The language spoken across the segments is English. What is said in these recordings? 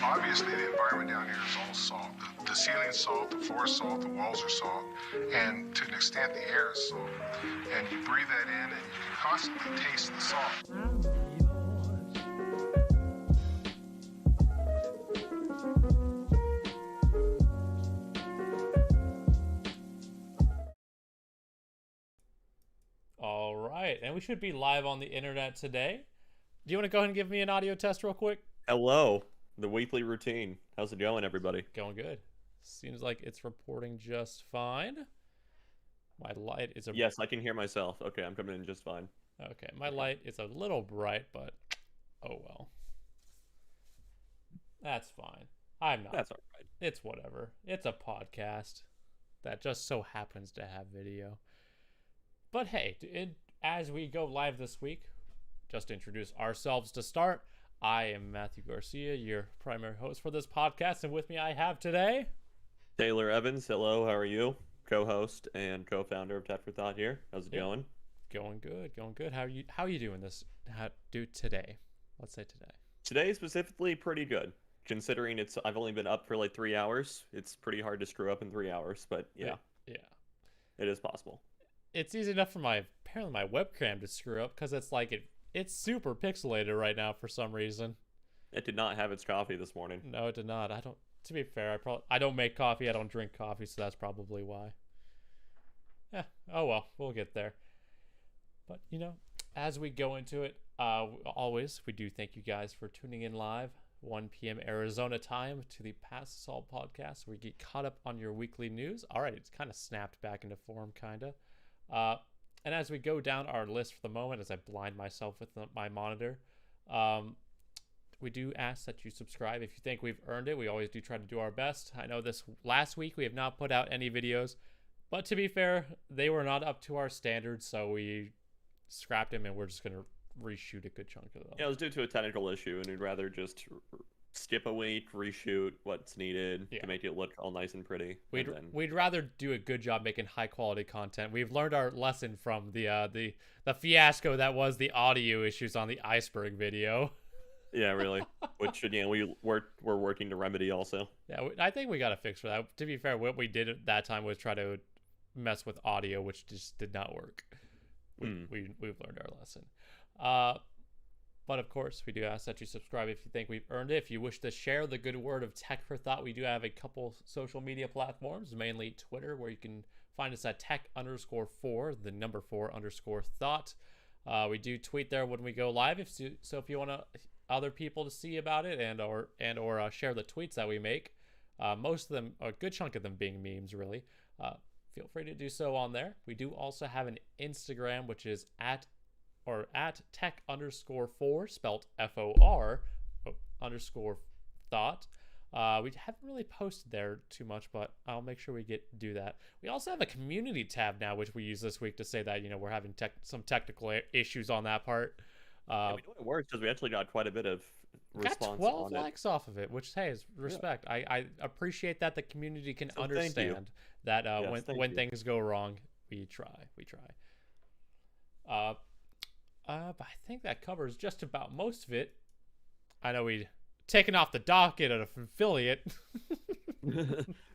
Obviously, the environment down here is all salt. The ceiling's salt, the floor is salt, the walls are salt, and to an extent, the air is salt. And you breathe that in, and you can constantly taste the salt. All right, and we should be live on the internet today. Do you want to go ahead and give me an audio test real quick? Hello, the weekly routine. How's it going, everybody? Going good. Seems like it's reporting just fine. My light is a... Yes, I can hear myself. Okay, I'm coming in just fine. Okay, my light is a little bright, but oh well. That's fine. I'm not. That's all right. It's whatever. It's a podcast that just so happens to have video. But hey, as we go live this week, just introduce ourselves to start. I am Matthew Garcia, your primary host for this podcast, and with me I have today... Taylor Evans, hello, how are you? Co-host and co-founder of Tech for Thought here. How's it going? Going good, going good. How are you doing this? Today? Let's say today. Today specifically pretty good. Considering I've only been up for like 3 hours. It's pretty hard to screw up in 3 hours, but yeah. Yeah. It is possible. It's easy enough for my webcam to screw up because it's super pixelated right now for some reason. It did not have its coffee this morning. No, it did not. To be fair, I don't make coffee. I don't drink coffee, so that's probably why. Yeah. Oh well, we'll get there. But as we go into it, always we do thank you guys for tuning in live, 1 p.m. Arizona time, to the Pass Us All podcast, where you get caught up on your weekly news. All right, it's kind of snapped back into form, kind of. And as we go down our list for the moment, as I blind myself with my monitor, we do ask that you subscribe if you think we've earned it. We always do try to do our best. I know this last week we have not put out any videos, but to be fair, they were not up to our standards, so we scrapped them and we're just going to reshoot a good chunk of them. Yeah, it was due to a technical issue, and we'd rather just skip a week, reshoot what's needed to make it look all nice and pretty. We'd rather do a good job making high quality content. We've learned our lesson from the fiasco that was the audio issues on the iceberg video. Yeah, really. Which again, we're working to remedy also. Yeah, I think we got a fix for that. To be fair, what we did at that time was try to mess with audio, which just did not work. We've learned our lesson. But of course, we do ask that you subscribe if you think we've earned it. If you wish to share the good word of Tech for Thought, we do have a couple social media platforms, mainly Twitter, where you can find us at tech_4, the number 4_thought. We do tweet there when we go live. So if you want other people to see about it and or share the tweets that we make, most of them, a good chunk of them being memes, really, feel free to do so on there. We do also have an Instagram, which is at tech_4, spelled FOR _thought. We haven't really posted there too much, but I'll make sure we do that. We also have a community tab now, which we use this week to say that we're having some technical issues on that part. We know it works because we actually got quite a bit of response. Got 12 likes off of it, which is respect. Yeah. I appreciate that the community can understand that when things go wrong, we try. But I think that covers just about most of it. I know we'd taken off the docket at an affiliate.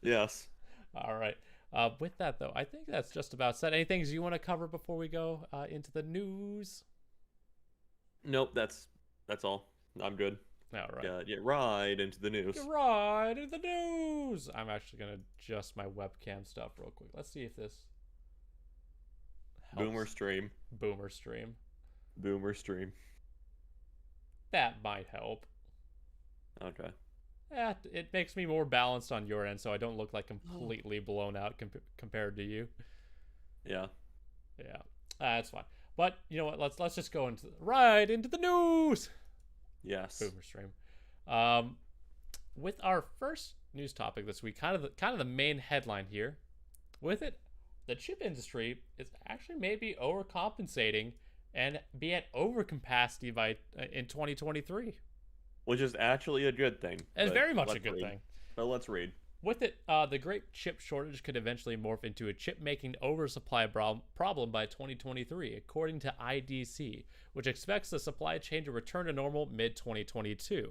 Yes. All right. With that, though, I think that's just about said. Any things you want to cover before we go into the news? Nope, that's all. I'm good. All right. Get right into the news. Get right into the news. I'm actually going to adjust my webcam stuff real quick. Let's see if this helps. Boomer stream. That might help. Okay. Yeah, it makes me more balanced on your end, so I don't look like completely blown out compared to you. Yeah. That's fine. But you know what? Let's just go right into the news. Yes. Boomer stream. With our first news topic this week, kind of the main headline here. With it, the chip industry is actually maybe overcompensating and be at overcapacity in 2023. Which is actually a good thing. It's very much a good thing. But let's read. With it, the great chip shortage could eventually morph into a chip-making oversupply problem by 2023, according to IDC, which expects the supply chain to return to normal mid-2022.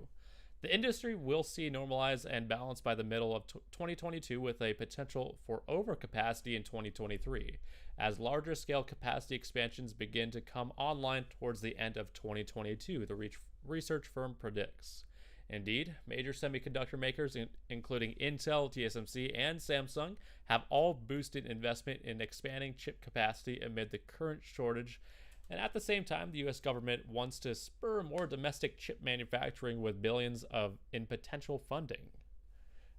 The industry will see normalize and balance by the middle of 2022, with a potential for overcapacity in 2023, as larger scale capacity expansions begin to come online towards the end of 2022, the research firm predicts. Indeed, major semiconductor makers, including Intel, TSMC, and Samsung, have all boosted investment in expanding chip capacity amid the current shortage. And at the same time, the US government wants to spur more domestic chip manufacturing with billions in potential funding.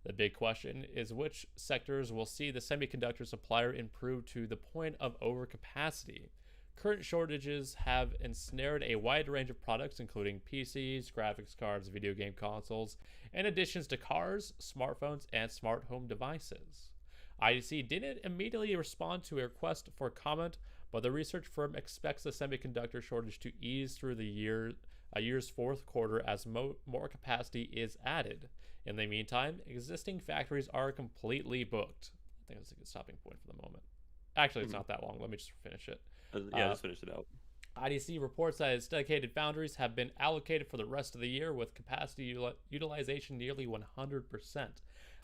The big question is which sectors will see the semiconductor supplier improve to the point of overcapacity. Current shortages have ensnared a wide range of products, including PCs, graphics cards, video game consoles, in addition to cars, smartphones, and smart home devices. IDC didn't immediately respond to a request for comment, but the research firm expects the semiconductor shortage to ease through the year's fourth quarter as more capacity is added. In the meantime, existing factories are completely booked. I think that's a good stopping point for the moment. Actually, it's not that long. Let me just finish it. Just finish it out. IDC reports that its dedicated foundries have been allocated for the rest of the year, with capacity utilization nearly 100%.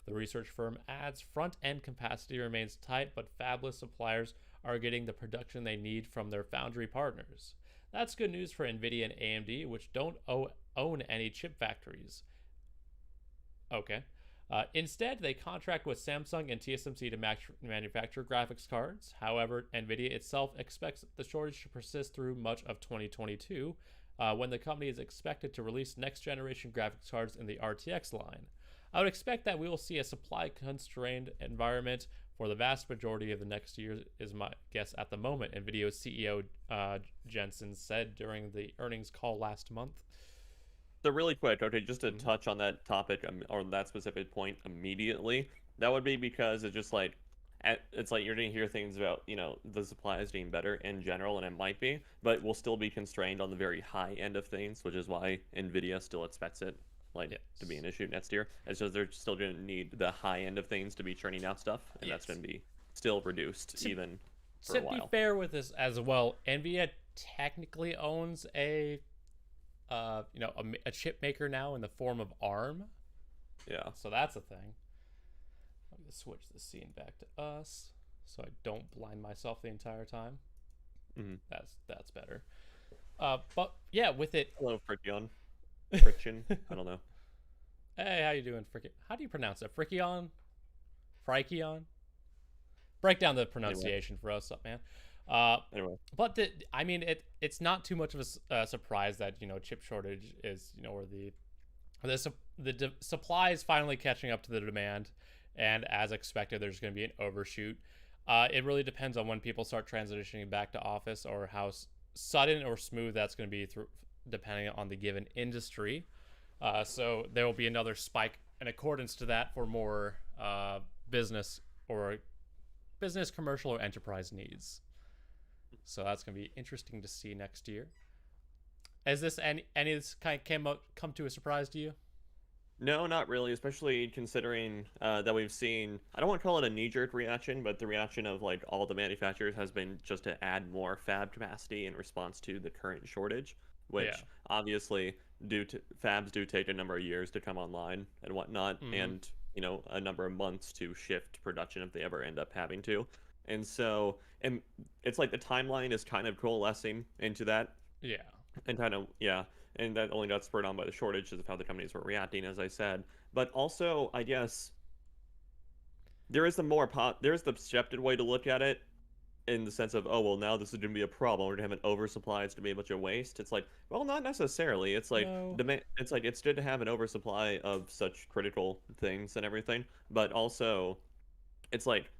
The research firm adds front-end capacity remains tight, but fabless suppliers are getting the production they need from their foundry partners. That's good news for NVIDIA and AMD, which don't own any chip factories. Okay. Instead, they contract with Samsung and TSMC to manufacture graphics cards. However, NVIDIA itself expects the shortage to persist through much of 2022, when the company is expected to release next-generation graphics cards in the RTX line. I would expect that we will see a supply-constrained environment for the vast majority of the next year, is my guess at the moment, NVIDIA's CEO Jensen said during the earnings call last month. So really quick, okay, just to touch on that topic or that specific point immediately, that would be because it's just like, it's like you're going to hear things about, the supply is getting better in general, and it might be, but we'll still be constrained on the very high end of things, which is why NVIDIA still expects it to be an issue next year. It's just they're still going to need the high end of things to be churning out stuff, and that's going to be still reduced even for a while. To be fair with this as well, NVIDIA technically owns a chip maker now in the form of ARM. Yeah. So that's a thing. I'm going to switch the scene back to us so I don't blind myself the entire time. That's better. But yeah, with it. Hello, Friction. I don't know. Hey, how you doing, Frickion? How do you pronounce it? Frickion? Frikion? Break down the pronunciation for us, man. Anyway, but it's not too much of a surprise that chip shortage is where the supply is finally catching up to the demand, and as expected, there's going to be an overshoot. It really depends on when people start transitioning back to office, or how sudden or smooth that's going to be depending on the given industry. So there will be another spike in accordance to that for more business, commercial, or enterprise needs. So that's going to be interesting to see next year. Is this any of this kind of come to a surprise to you? No, not really, especially considering that we've seen, I don't want to call it a knee-jerk reaction, but the reaction of all the manufacturers has been just to add more fab capacity in response to the current shortage, which obviously fabs do take a number of years to come online and whatnot, and a number of months to shift production if they ever end up having to. And so, and it's like the timeline is kind of coalescing into that. Yeah. And and that only got spurred on by the shortages of how the companies were reacting, as I said. But also, I guess, there's the accepted way to look at it, in the sense of, oh, well, now this is going to be a problem. We're going to have an oversupply. It's going to be a bunch of waste. It's like, well, not necessarily. It's like, it's good to have an oversupply of such critical things and everything. But also, it's like,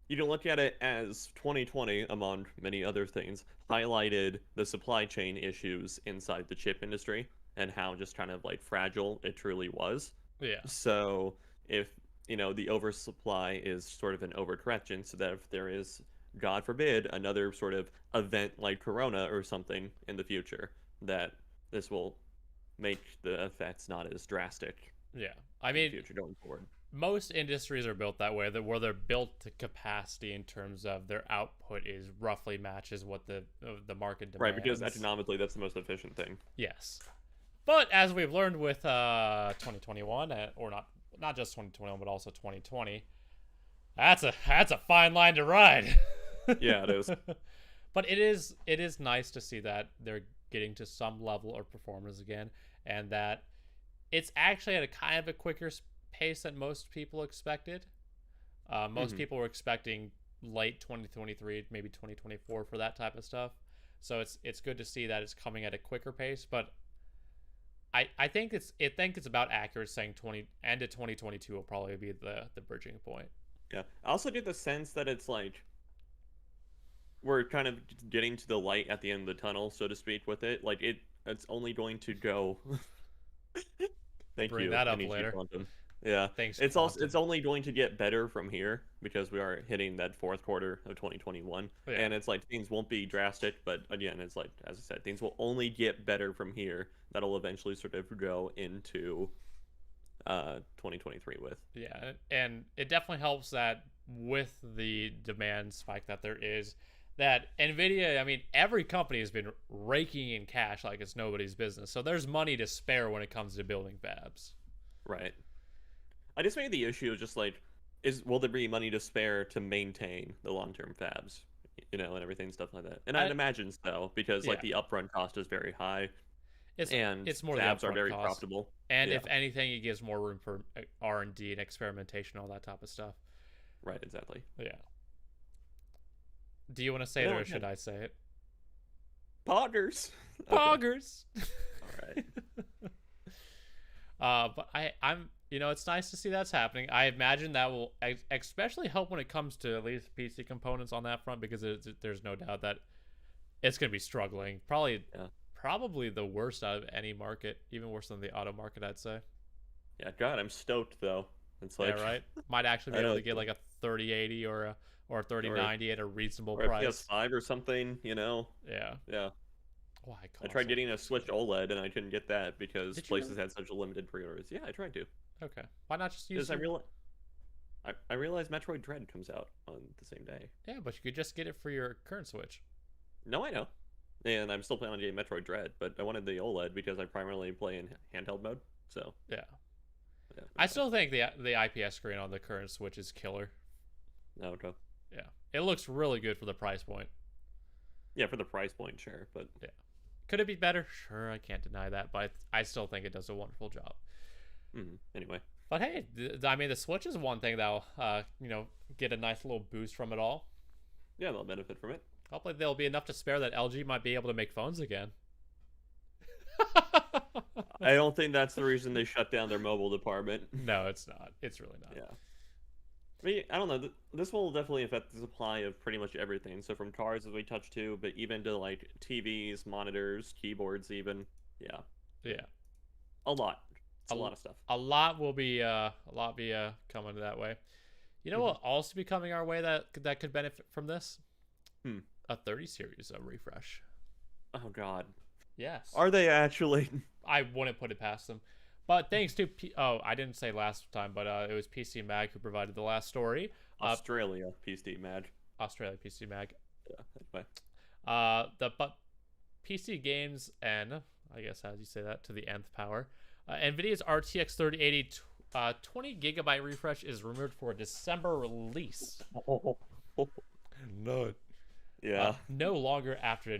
you can look at it as 2020, among many other things, highlighted the supply chain issues inside the chip industry and how just kind of fragile it truly was. Yeah. So if, the oversupply is sort of an overcorrection, so that if there is, God forbid, another sort of event like Corona or something in the future, that this will make the effects not as drastic. Yeah. I mean, in the future going forward. Most industries are built that way, where they're built to capacity in terms of their output is roughly matches what the market demands. Right, because economically that's the most efficient thing. Yes. But as we've learned with 2021, or not just 2021, but also 2020, that's a fine line to ride. Yeah, it is. But it is nice to see that they're getting to some level of performance again, and that it's actually at a kind of a quicker pace than most people expected. Most people were expecting late 2023, maybe 2024 for that type of stuff. So it's good to see that it's coming at a quicker pace. But I think it's about accurate saying end of 2022 will probably be the bridging point. Yeah. I also get the sense that it's like we're kind of getting to the light at the end of the tunnel, so to speak, with it. Like it's only going to go. Thank Bring you. that I up need you, later. Quantum. Yeah. Thanks, It's Quantum. it's only going to get better from here because we are hitting that fourth quarter of 2021. Yeah. And it's like things won't be drastic, but again, it's like, as I said, things will only get better from here. That'll eventually sort of go into 2023 with. Yeah, and it definitely helps that with the demand spike that there is, that NVIDIA, I mean, every company has been raking in cash like it's nobody's business. So there's money to spare when it comes to building fabs. Right. I just made the issue of just like, will there be money to spare to maintain the long-term fabs, and everything, stuff like that. And I'd imagine so, because like the upfront cost is very high, and it's more fabs the are very cost. profitable. And if anything, it gives more room for R&D and experimentation, all that type of stuff. Right, exactly. Yeah. Do you want to say it, or should I say it? Poggers. Poggers. All right. But I'm it's nice to see that's happening. I imagine that will especially help when it comes to at least PC components on that front, because there's no doubt that it's going to be struggling. Probably the worst out of any market, even worse than the auto market, I'd say. Yeah, God, I'm stoked though. It's like, yeah, right. Might actually be able to get like a 3080 or a 3090 at a reasonable price. A PS5 or something, Yeah. Yeah. Why? I tried getting a Switch OLED and I couldn't get that because places had such a limited pre-orders. Yeah, I tried to. Okay. Why not just use? I realized Metroid Dread comes out on the same day. Yeah, but you could just get it for your current Switch. No, I know. And I'm still planning on getting Metroid Dread, but I wanted the OLED because I primarily play in handheld mode. So yeah. I still think the IPS screen on the current Switch is killer. Okay. Yeah, it looks really good for the price point. Yeah, for the price point, sure, but yeah, could it be better? Sure, I can't deny that, but I still think it does a wonderful job. Anyway, but hey, I mean, the Switch is one thing that'll get a nice little boost from it all. Yeah, they'll benefit from it. Hopefully, there'll be enough to spare that LG might be able to make phones again. I don't think that's the reason they shut down their mobile department. No, it's not. It's really not. Yeah. I mean, I don't know. This will definitely affect the supply of pretty much everything. So from cars, as we touched to, but even to like TVs, monitors, keyboards, even. Yeah. Yeah. A lot. It's a lot of stuff. A lot will be coming that way. You know what will also be coming our way that could benefit from this? A 30 series refresh. Oh God. Yes. Are they actually? I wouldn't put it past them. But thanks to I didn't say last time, but it was PC Mag who provided the last story. Australia PC Mag. Australia PC Mag. Yeah. Anyway. But PC games, and I guess how do you say that to the nth power? NVIDIA's RTX 3080 20 gigabyte refresh is rumored for a December release. No. Yeah. Not long after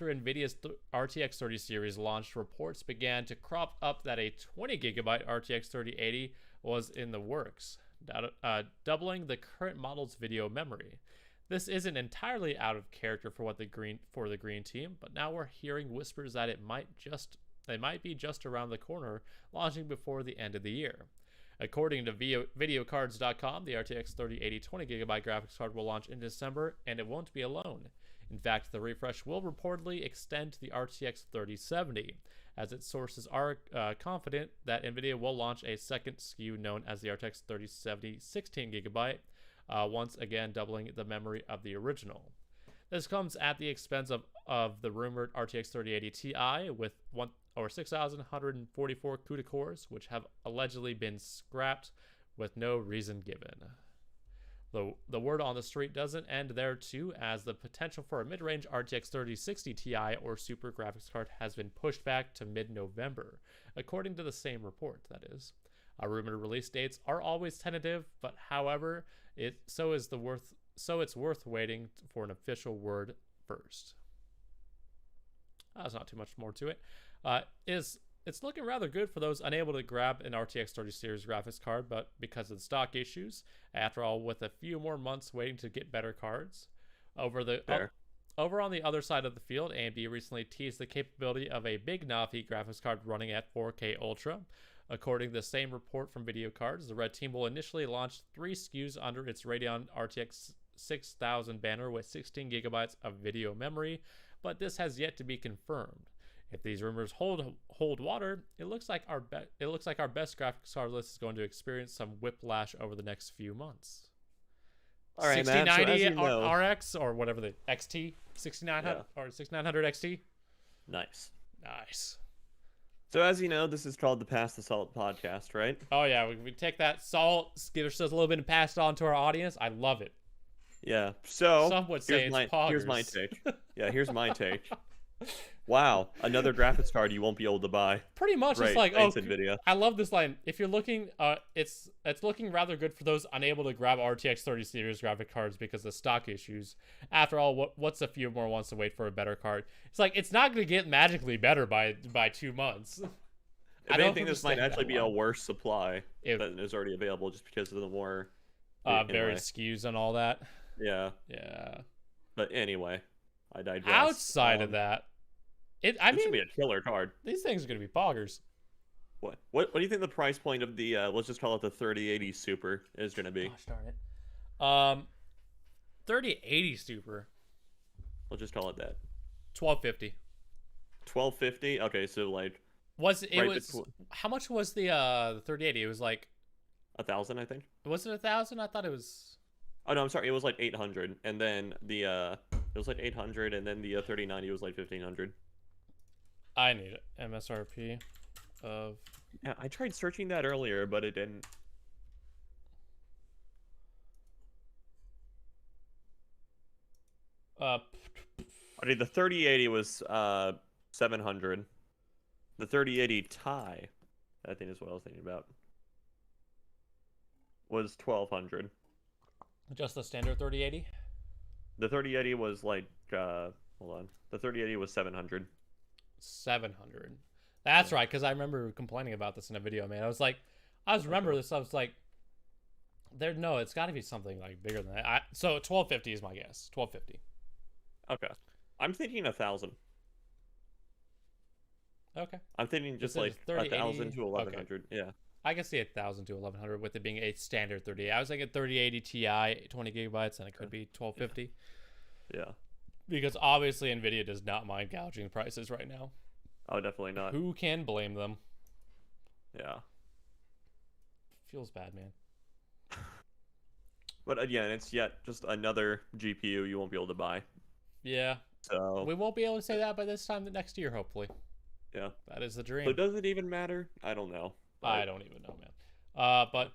NVIDIA's RTX 30 series launched, reports began to crop up that a 20 gigabyte RTX 3080 was in the works, doubling the current model's video memory. This isn't entirely out of character for the green team, but now we're hearing whispers that it might be just around the corner, launching before the end of the year. According to videocards.com, the RTX 3080 20GB graphics card will launch in December, and it won't be alone. In fact, the refresh will reportedly extend to the RTX 3070, as its sources are confident that NVIDIA will launch a second SKU known as the RTX 3070 16GB, once again doubling the memory of the original. This comes at the expense of the rumored RTX 3080 Ti with 6,144 CUDA cores, which have allegedly been scrapped with no reason given. The word on the street doesn't end there too, as the potential for a mid-range RTX 3060 Ti or Super graphics card has been pushed back to mid-November, according to the same report, that is. Rumored release dates are always tentative, but however, it's worth waiting for an official word first. There's not too much more to it. It's looking rather good for those unable to grab an RTX 30 series graphics card, but because of the stock issues, after all, with a few more months waiting to get better cards. Over on the other side of the field, AMD recently teased the capability of a big Navi graphics card running at 4K Ultra. According to the same report from Video Cards, the Red Team will initially launch 3 SKUs under its Radeon RTX 6000 banner with 16 gigabytes of video memory, but this has yet to be confirmed. If these rumors hold water, it looks like our best graphics card list is going to experience some whiplash over the next few months. All right, 6090 Matt, so RX or whatever the XT 6900 or 6900 XT. Nice. So as you know, this is called the Pass the Salt podcast, right? Oh yeah, we take that salt, give ourselves a little bit and pass it on to our audience. I love it. Yeah. So some would say it's poggers. Here's my take. Yeah, here's my take. Wow, another graphics card you won't be able to buy. Pretty much, right, it's like, NVIDIA. I love this line. If you're looking, it's looking rather good for those unable to grab RTX 30 series graphic cards because of stock issues. After all, what's a few more months to wait for a better card? It's like it's not going to get magically better by 2 months. If anything, this might actually be a worse supply than is already available just because of the more various SKUs and all that. Yeah. But anyway, I digress. Outside of that. This should be a killer card. These things are going to be poggers. What do you think the price point of the let's just call it the 3080 Super is going to be? Gosh darn it. 3080 Super. We'll just call it that. 1250. 1250. Okay, so like how much was the 3080? It was like 1,000, I think. Was it 1,000? I thought it was. Oh no, I'm sorry. It was like 800, and then it was like 800, and then the 3090 was like 1,500. I need it. MSRP of. Yeah, I tried searching that earlier, but it didn't. Okay, the 3080 was 700. The 3080 Ti, I think is what I was thinking about, was 1,200. Just the standard 3080? The 3080 was like hold on. The 3080 was 700. 700. That's right, because I remember complaining about this in a video, man. I was like, remember this. I was like, it's got to be something like bigger than that. So 1250 is my guess. 1250. Okay, I'm thinking 1,000. Okay. I'm thinking just like 1,000 to 1,100. Okay. Yeah. I can see 1,000 to 1,100 with it being a standard 30. I was thinking 3080 Ti, 20 gigabytes, and it could be 1250. Yeah. Because obviously NVIDIA does not mind gouging prices right now. Oh, definitely not. Who can blame them? Yeah. Feels bad, man. But again, it's yet just another GPU you won't be able to buy. Yeah. So we won't be able to say that by this time next year, hopefully. Yeah. That is the dream. So does it even matter? I don't know. I don't even know, man. But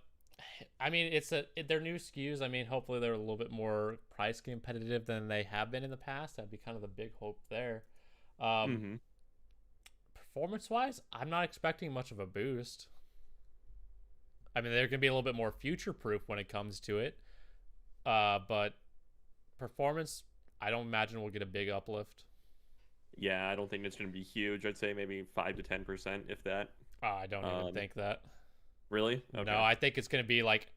I mean, they're new SKUs. I mean, hopefully they're a little bit more price competitive than they have been in the past. That'd be kind of the big hope there. Performance-wise, I'm not expecting much of a boost. I mean, they're gonna be a little bit more future-proof when it comes to it. But performance, I don't imagine we'll get a big uplift. Yeah, I don't think it's gonna be huge. I'd say maybe 5 to 10%, if that. I don't even think that. Really? Okay. No, I think it's going to be like,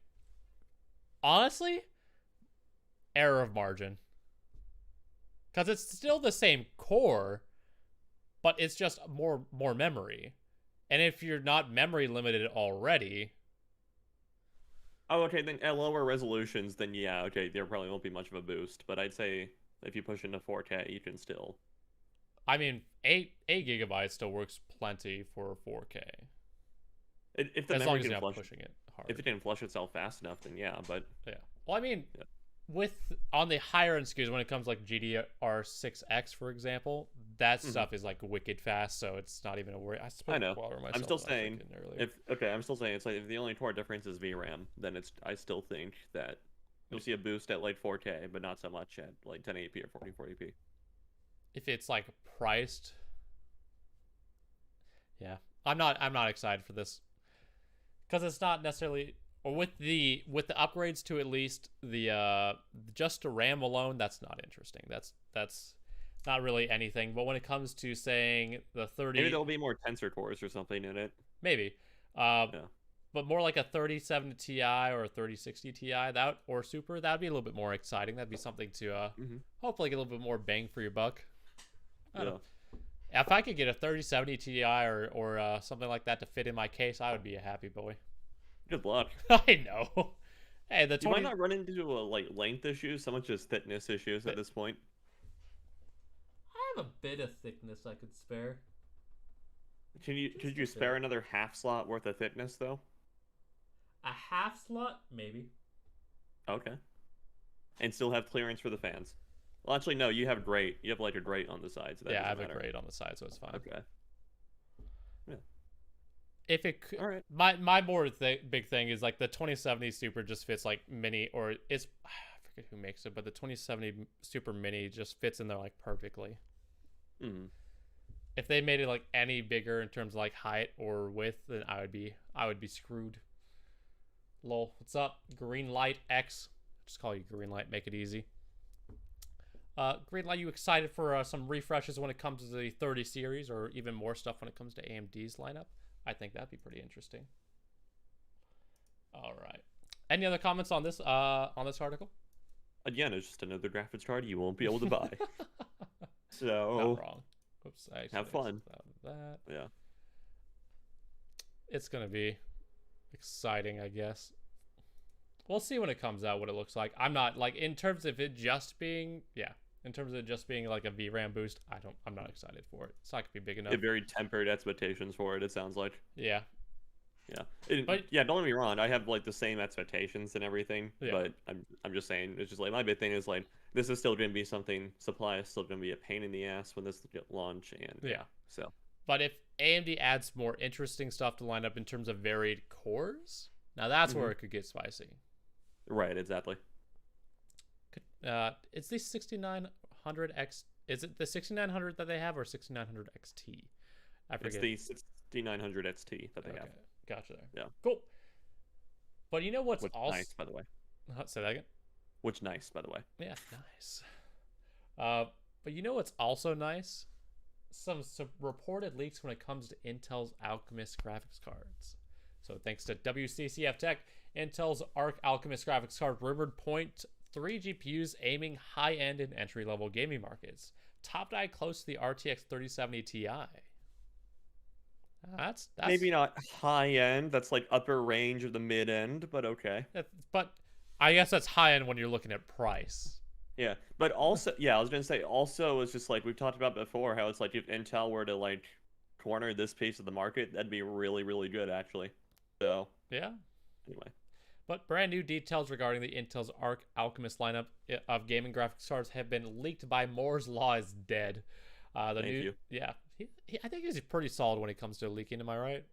honestly, error of margin. Because it's still the same core, but it's just more memory. And if you're not memory limited already... Oh, okay, then at lower resolutions, then yeah, okay, there probably won't be much of a boost. But I'd say if you push into 4K, you can still... I mean, 8 gigabytes still works plenty for 4K. If the as memory long as can you're flush, not pushing it hard. if it didn't flush itself fast enough, then yeah. But yeah, well, I mean, on the higher end SKUs, when it comes like GDR6X, for example, that stuff is like wicked fast, so it's not even a worry. I know. I'm still saying I'm still saying it's like if the only core difference is VRAM, then I still think that You'll see a boost at like 4K, but not so much at like 1080p or 1440p. If it's like priced, yeah, I'm not excited for this because it's not necessarily, or with the upgrades to at least the just the RAM alone, that's not interesting. That's not really anything. But when it comes to saying the 30, maybe there'll be more tensor cores or something in it. maybe, Yeah. but more like a 3070 Ti or a 3060 Ti, that or Super, that'd be a little bit more exciting. That'd be something to hopefully get a little bit more bang for your buck. I don't know. If I could get a 3070 Ti or something like that to fit in my case, I would be a happy boy. Good luck. I know. Hey, the 20... You might not run into a like length issues, so much as thickness issues at this point. I have a bit of thickness I could spare. Could you spare another half slot worth of thickness though? A half slot, maybe. Okay. And still have clearance for the fans. Well, actually, no. You have grate. You have like a grate on the side. So that yeah, I have matter. a grate on the side, so it's fine. Okay. Yeah. If it could, all right. My more big thing is like the 2070 Super just fits like mini, or it's I forget who makes it, but the 2070 Super Mini just fits in there like perfectly. Mm-hmm. If they made it like any bigger in terms of like height or width, then I would be screwed. Lol, what's up? Green Light X. Just call you Green Light, make it easy. Green Light, you excited for some refreshes when it comes to the 30 series, or even more stuff when it comes to AMD's lineup? I think that'd be pretty interesting. All right. Any other comments on this article? Again, it's just another graphics card you won't be able to buy. So not wrong. Oops, I have fun. That. Yeah. It's gonna be exciting, I guess. We'll see when it comes out what it looks like. I'm not like in terms of it just being like a VRAM boost. I'm not excited for it. It's not gonna be big enough. Very tempered expectations for it. It sounds like. Yeah. Yeah. But yeah, don't get me wrong. I have like the same expectations and everything. Yeah. But I'm just saying, it's just like my big thing is like this is still gonna be something. Supply is still gonna be a pain in the ass when this launch and yeah. So. But if AMD adds more interesting stuff to line up in terms of varied cores, now that's where it could get spicy. Right, exactly. It's the 6900X. Is it the 6900 that they have or 6900 XT? I forget. It's the 6900 XT that they have. Gotcha. Yeah. Cool. But you know what's also nice, by the way. Say that again. Which nice, by the way. Yeah, nice. But you know what's also nice? Some reported leaks when it comes to Intel's Alchemist graphics cards. So thanks to WCCF Tech, Intel's Arc Alchemist graphics card rumored point 3 GPUs aiming high-end and entry-level gaming markets. Top die close to the RTX 3070 Ti. That's maybe not high-end. That's like upper range of the mid-end, but okay. But I guess that's high-end when you're looking at price. Yeah, but also, yeah, I was gonna say also it's just like we've talked about before how it's like if Intel were to like corner this piece of the market, that'd be really, really good actually. So yeah. Anyway. But brand new details regarding the Intel's Arc Alchemist lineup of gaming graphics cards have been leaked by Moore's Law is dead. Thank you. Yeah, I think he's pretty solid when it comes to leaking. Am I right?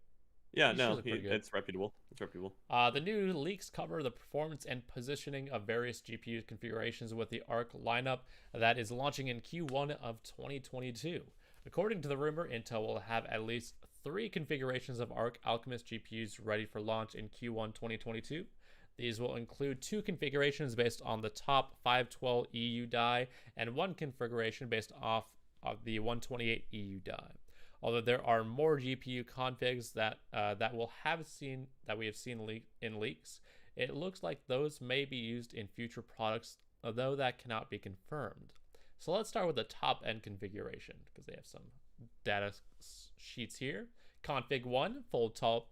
Yeah, it's reputable. It's reputable. The new leaks cover the performance and positioning of various GPU configurations with the Arc lineup that is launching in Q1 of 2022. According to the rumor, Intel will have at least 3 configurations of Arc Alchemist GPUs ready for launch in Q1 2022. These will include 2 configurations based on the top 512 EU die and 1 configuration based off of the 128 EU die. Although there are more GPU configs that we have seen in leaks, it looks like those may be used in future products, although that cannot be confirmed. So let's start with the top end configuration because they have some data sheets here. Config 1, full top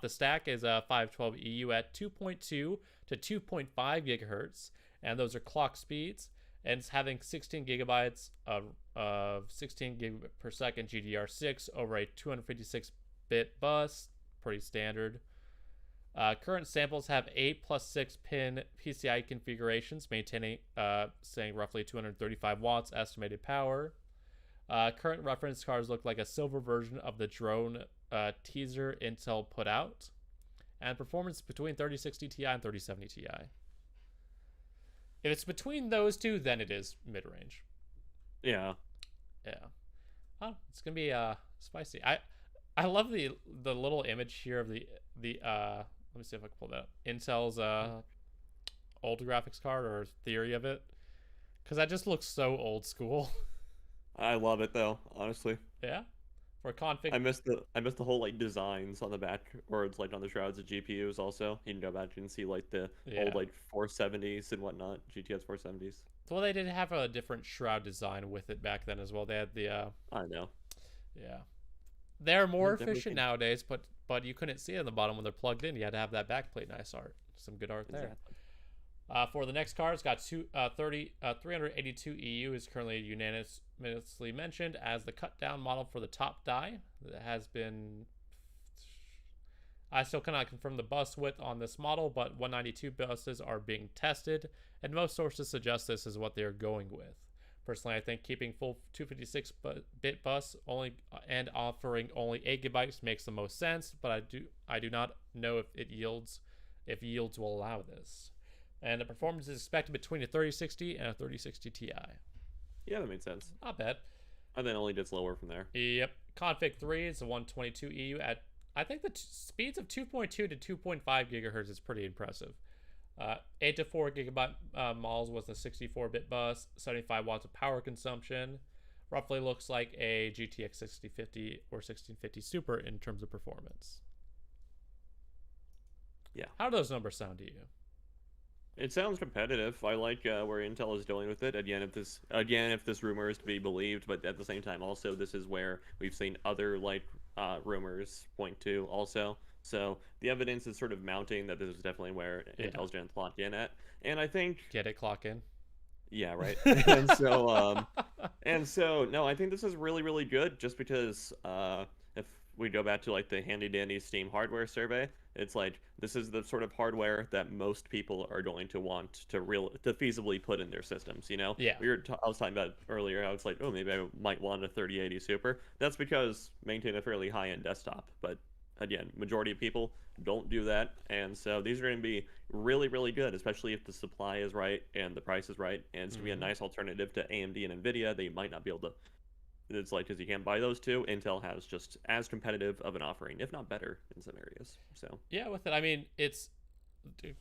the stack is a 512 EU at 2.2 to 2.5 gigahertz, and those are clock speeds. And it's having 16 gigabytes of 16 gigabit per second GDR6 over a 256-bit bus, pretty standard. Current samples have 8 plus 6 pin PCI configurations, maintaining saying roughly 235 watts estimated power. Current reference cards look like a silver version of the drone teaser Intel put out, and performance between 3060 Ti and 3070 Ti. If it's between those two, then it is mid-range. Yeah. Yeah. Oh, it's gonna be spicy. I love the little image here of the let me see if I can pull that up. Intel's old graphics card or theory of it, because that just looks so old school. I love it though, honestly. Yeah. For config. I missed the whole like designs on the back, or it's like on the shrouds of GPUs also. You can go back and see like the old like 470s and whatnot, GTX 470s. Well, they did have a different shroud design with it back then as well. They had the I know. Yeah. They're more efficient nowadays, but you couldn't see it on the bottom when they're plugged in. You had to have that backplate. Nice art. Some good art there. Exactly. For the next card, it's got 382 EU is currently unanimously mentioned as the cut down model for the top die. That has been. I still cannot confirm the bus width on this model, but 192 buses are being tested, and most sources suggest this is what they are going with. Personally, I think keeping full 256-bit bus only and offering only 8 gigabytes makes the most sense, but I do not know if yields will allow this. And the performance is expected between a 3060 and a 3060 Ti. Yeah, that makes sense. Not bad. And then only gets lower from there. Yep. Config 3 is a 122 EU at, I think the speeds of 2.2 to 2.5 gigahertz is pretty impressive. 8 to 4 gigabyte models with a 64-bit bus, 75 watts of power consumption. Roughly looks like a GTX 6050 or 1650 Super in terms of performance. Yeah. How do those numbers sound to you? It sounds competitive. I like where Intel is going with it. Again, if this rumor is to be believed, but at the same time, also this is where we've seen other like rumors point to also. So the evidence is sort of mounting that this is definitely where Intel's going to clock in at, and I think get it clock in. Yeah, right. and so no, I think this is really really good just because if we go back to like the handy dandy Steam hardware survey, it's like this is the sort of hardware that most people are going to want to feasibly put in their systems. You know, yeah. I was talking about earlier how it's like, oh, maybe I might want a 3080 Super. That's because maintain a fairly high end desktop, but again, majority of people don't do that, and so these are going to be really really good, especially if the supply is right and the price is right, and it's going to be a nice alternative to AMD and NVIDIA. They might not be able to. It's like, because you can't buy those two, Intel has just as competitive of an offering, if not better, in some areas. So yeah, with it, I mean, it's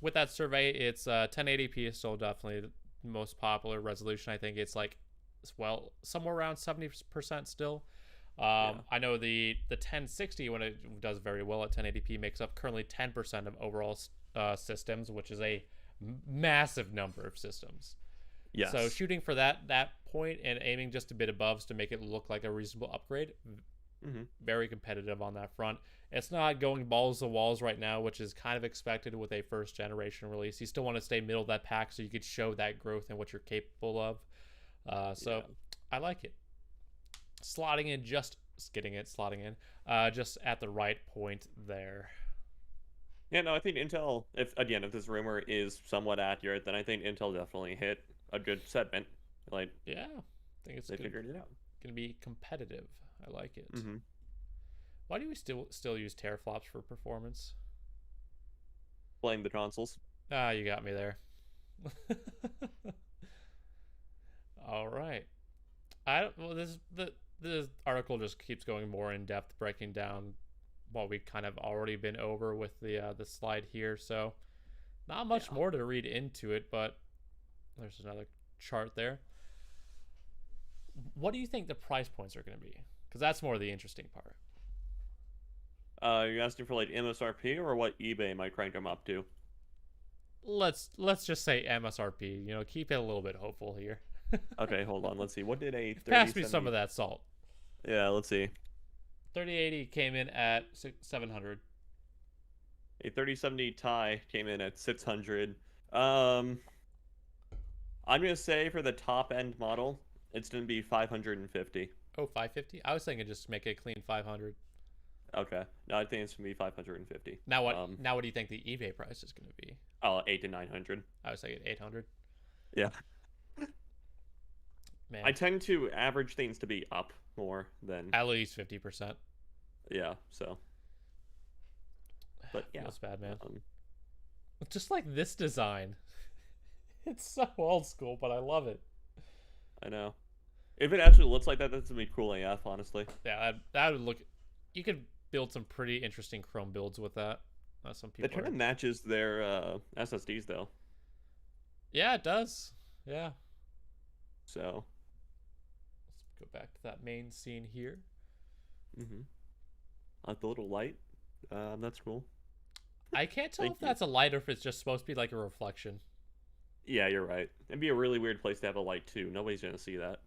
with that survey, it's 1080p is still definitely the most popular resolution. I think it's like, well, somewhere around 70% still. I know the 1060, when it does very well at 1080p, makes up currently 10% of overall systems, which is a massive number of systems. Yes. So shooting for that point and aiming just a bit above to make it look like a reasonable upgrade, very competitive on that front. It's not going balls to walls right now, which is kind of expected with a first generation release. You still want to stay middle of that pack so you could show that growth and what you're capable of. I like it. Slotting in just at the right point there. Yeah, no, I think Intel, if this rumor is somewhat accurate, then I think Intel definitely hit a good segment. Like, yeah, I think it's figured it out. Gonna be competitive. I like it. Why do we still use teraflops for performance? Blame the consoles. Ah, you got me there. All right. This article just keeps going more in depth, breaking down what we kind of already been over with the slide here. So not much more to read into it, but there's another chart there. What do you think the price points are going to be? Because that's more the interesting part. You're asking for like MSRP or what eBay might crank them up to? Let's just say MSRP. You know, keep it a little bit hopeful here. Okay, hold on. Let's see. What did a 3070... Pass me some of that salt. Yeah, let's see. 3080 came in at 700. A 3070 Ti came in at 600. I'm gonna say for the top end model, it's gonna be 550. Oh, 550? I was thinking just make it a clean 500. Okay. No, I think it's gonna be 550. Now what? Now what do you think the eBay price is gonna be? Oh, 800 to 900. I was thinking 800. Yeah. Man. I tend to average things to be up more than at least 50%. Yeah. So. But yeah, that's bad, man. Just like this design. It's so old school, but I love it. I know. If it actually looks like that, that's gonna be cool AF, honestly. Yeah, that would look. You could build some pretty interesting Chrome builds with that. Some It people. kind of matches their SSDs though. Yeah, it does. Yeah. So. Let's go back to that main scene here. Mm-hmm. Like the little light. That's cool. I can't tell if that's a light or if it's just supposed to be like a reflection. Yeah, you're right. It'd be a really weird place to have a light too. Nobody's gonna see that.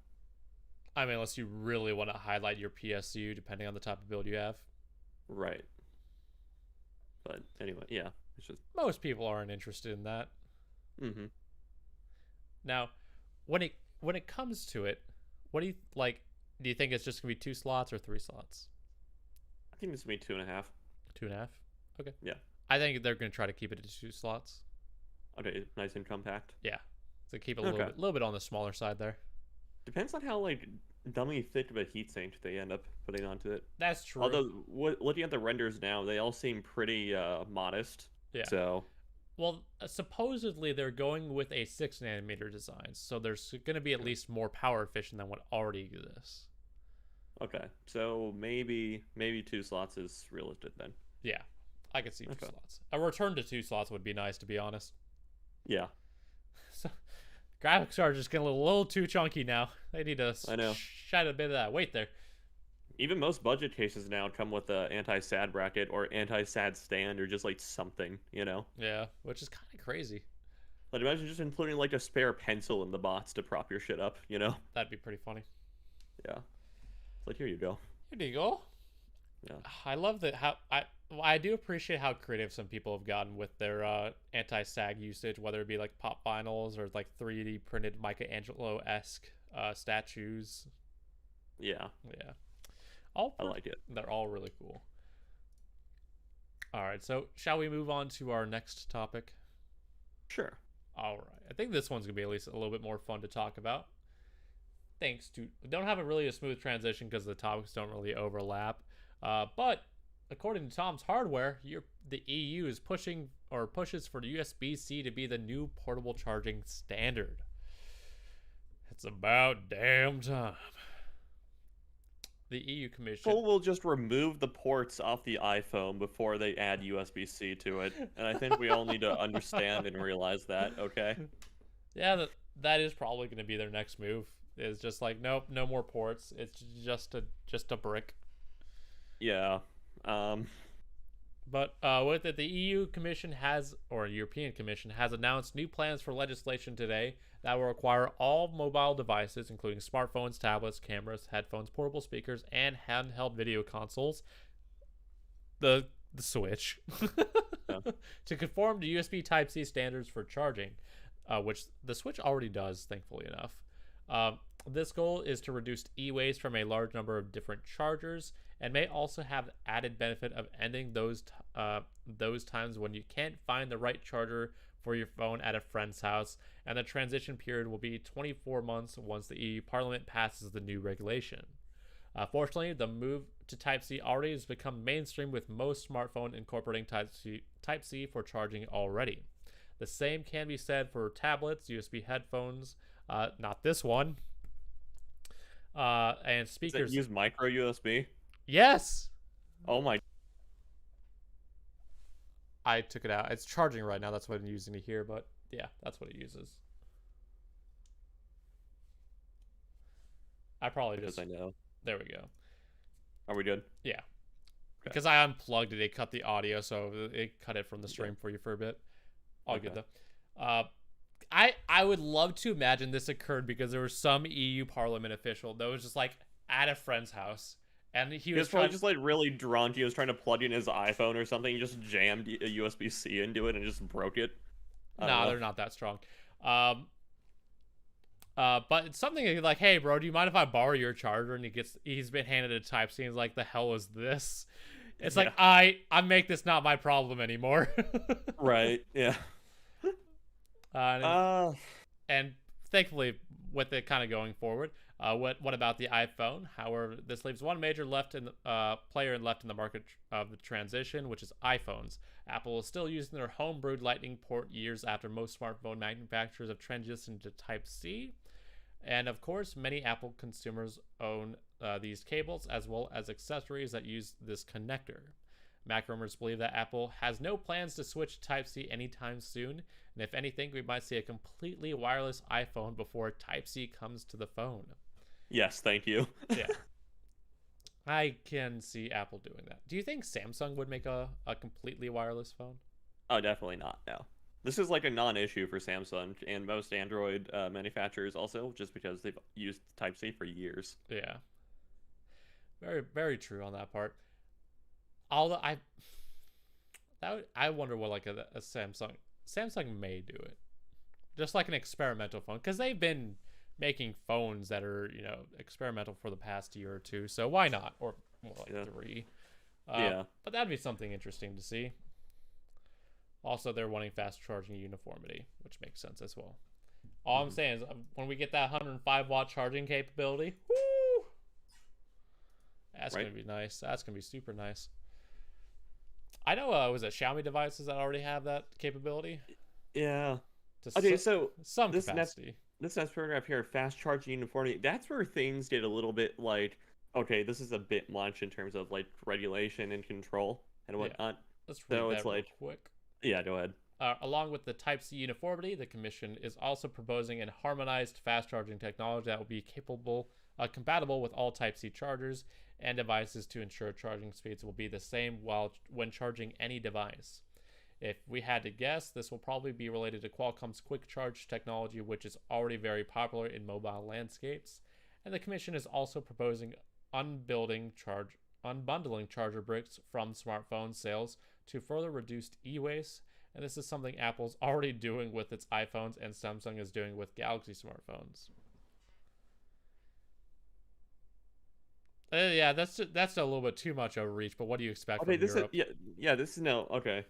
I mean, unless you really want to highlight your PSU, depending on the type of build you have. Right. But anyway, yeah, it's just most people aren't interested in that. Mm-hmm. Now, when it comes to it, what do you like? Do you think it's just gonna be 2 slots or 3 slots? I think this will be 2.5. 2.5. Okay. Yeah. I think they're gonna try to keep it to 2 slots. Okay, nice and compact. Yeah. So keep it a little bit on the smaller side there. Depends on how like dumbly thick of a heatsink they end up putting onto it. That's true. Although looking at the renders now, they all seem pretty modest. Yeah. So. Well, supposedly they're going with a 6nm design, so there's going to be at least more power efficient than what already exists. Okay, so maybe 2 slots is realistic then. Yeah, I could see 2 slots. A return to 2 slots would be nice, to be honest. Yeah. So, graphics are just getting a little too chunky now. They need to shed a bit of that weight there. Even most budget cases now come with a anti-SAD bracket or anti-SAD stand or just like something, you know? Yeah, which is kind of crazy. Like imagine just including like a spare pencil in the bots to prop your shit up, you know? That'd be pretty funny. Yeah. It's like, here you go. Here you go. Yeah. I love that I do appreciate how creative some people have gotten with their anti-sag usage, whether it be like pop vinyls or like 3D printed Michelangelo-esque statues. Yeah. Yeah. I like it. They're all really cool. All right, so shall we move on to our next topic? Sure. All right. I think this one's going to be at least a little bit more fun to talk about. We don't have a smooth transition because the topics don't really overlap. But according to Tom's Hardware, the EU is pushes for USB-C to be the new portable charging standard. It's about damn time. The EU Commission. Apple will just remove the ports off the iPhone before they add USB-C to it, and I think we all need to understand and realize that. Okay. Yeah, that is probably going to be their next move. Is just like, nope, no more ports. It's just a brick. Yeah. But with it, the EU Commission European Commission has announced new plans for legislation today that will require all mobile devices, including smartphones, tablets, cameras, headphones, portable speakers, and handheld video consoles, the Switch, to conform to USB Type-C standards for charging, which the Switch already does, thankfully enough. This goal is to reduce e-waste from a large number of different chargers, and may also have the added benefit of ending those times when you can't find the right charger for your phone at a friend's house, and the transition period will be 24 months once the EU Parliament passes the new regulation. Fortunately, the move to Type-C already has become mainstream, with most smartphones incorporating Type-C for charging already. The same can be said for tablets, USB headphones, not this one, and speakers. Does it use micro USB? Yes. Oh my. I took it out. It's charging right now. That's what I'm using it here, but yeah, that's what it uses. I probably because I know. There we go. Are we good? Yeah. Okay. Because I unplugged it, it cut the audio, so it cut it from the stream for you for a bit. All good though. I would love to imagine this occurred because there was some EU Parliament official that was just like at a friend's house. And he was probably just like really drunk. He was trying to plug in his iPhone or something. He just jammed a USB-C into it and just broke it. Nah, they're not that strong. But it's something like, hey, bro, do you mind if I borrow your charger? And he's been handed a Type-C, and he's like, the hell is this? It's like, I make this not my problem anymore. Right. Yeah. And thankfully, with it kind of going forward, What about the iPhone? However, this leaves one major player left in the market of the transition, which is iPhones. Apple is still using their homebrewed Lightning port years after most smartphone manufacturers have transitioned to Type-C. And of course, many Apple consumers own these cables as well as accessories that use this connector. Mac rumors believe that Apple has no plans to switch to Type-C anytime soon, and if anything, we might see a completely wireless iPhone before Type-C comes to the phone. Yes, thank you. Yeah. I can see Apple doing that. Do you think Samsung would make a completely wireless phone? Oh, definitely not, no. This is like a non-issue for Samsung and most Android manufacturers also, just because they've used Type-C for years. Yeah. Very, very true on that part. Although I wonder what like a Samsung may do it, just like an experimental phone, because they've been making phones that are experimental for the past year or two. So why not? Or more like 3. Yeah. But that'd be something interesting to see. Also, they're wanting fast charging uniformity, which makes sense as well. All I'm saying is when we get that 105-watt charging capability, whoo, that's gonna be nice. That's gonna be super nice. I know, was it Xiaomi devices that already have that capability? Yeah. Okay, so some capacity. This next paragraph here, fast charging uniformity, that's where things get a little bit like, okay, this is a bit much in terms of like regulation and control and whatnot. Let's read that real quick. Yeah, go ahead. Along with the Type-C uniformity, the Commission is also proposing a harmonized fast charging technology that will be compatible with all Type-C chargers and devices to ensure charging speeds will be the same when charging any device. If we had to guess, this will probably be related to Qualcomm's quick charge technology, which is already very popular in mobile landscapes. And the Commission is also proposing unbundling charger bricks from smartphone sales to further reduce e-waste. And this is something Apple's already doing with its iPhones and Samsung is doing with Galaxy smartphones. Yeah, that's a little bit too much overreach, but what do you expect from Europe? This is no, okay.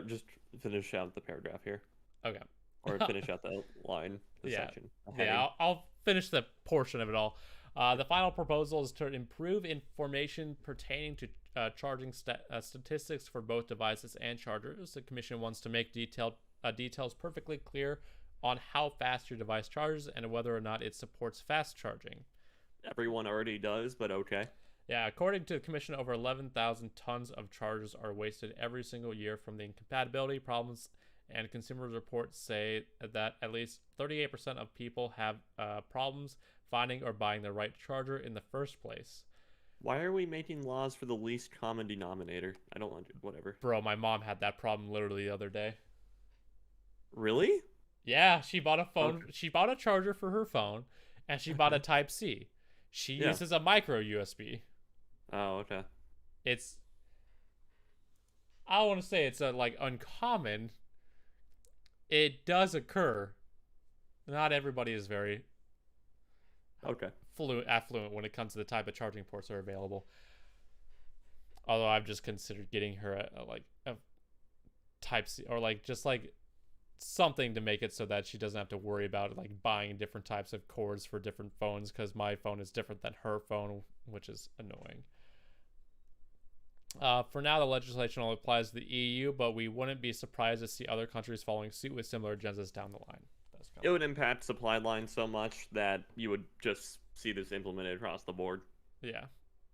Just finish out the paragraph here. Okay. Or finish out the line, section. Yeah, I'll finish the portion of it all. The final proposal is to improve information pertaining to charging statistics for both devices and chargers. The Commission wants to make details perfectly clear on how fast your device charges and whether or not it supports fast charging. Everyone already does, but okay. Yeah, according to the Commission, over 11,000 tons of chargers are wasted every single year from the incompatibility problems, and consumer reports say that at least 38% of people have problems finding or buying the right charger in the first place. Why are we making laws for the least common denominator? I don't want to, whatever. Bro, my mom had that problem literally the other day. Really? Yeah, she bought a phone. Okay. She bought a charger for her phone, and she bought a Type-C. She uses a micro USB. Oh, okay. I don't want to say it's like uncommon. It does occur. Not everybody is very affluent when it comes to the type of charging ports that are available. Although I've just considered getting her a Type-C or just something to make it so that she doesn't have to worry about buying different types of cords for different phones, because my phone is different than her phone, which is annoying. For now, the legislation only applies to the EU, but we wouldn't be surprised to see other countries following suit with similar agendas down the line. It would impact supply lines so much that you would just see this implemented across the board. Yeah.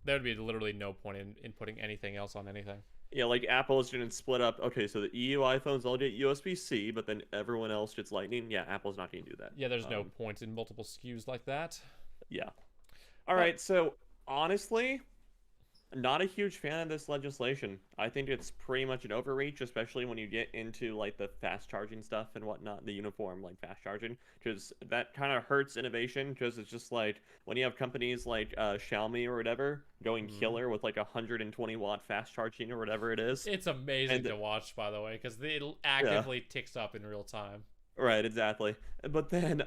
There would be literally no point in putting anything else on anything. Yeah, like Apple's going to split up. Okay, so the EU iPhones all get USB-C, but then everyone else gets Lightning. Yeah, Apple's not going to do that. Yeah, there's no point in multiple SKUs like that. Yeah. All right, so honestly, not a huge fan of this legislation. I think it's pretty much an overreach, especially when you get into the fast charging stuff and whatnot, the uniform fast charging, because that kind of hurts innovation. Because it's just when you have companies like Xiaomi or whatever going killer with 120-watt fast charging or whatever it is. It's amazing to watch, by the way, because it actively ticks up in real time. Right, exactly. But then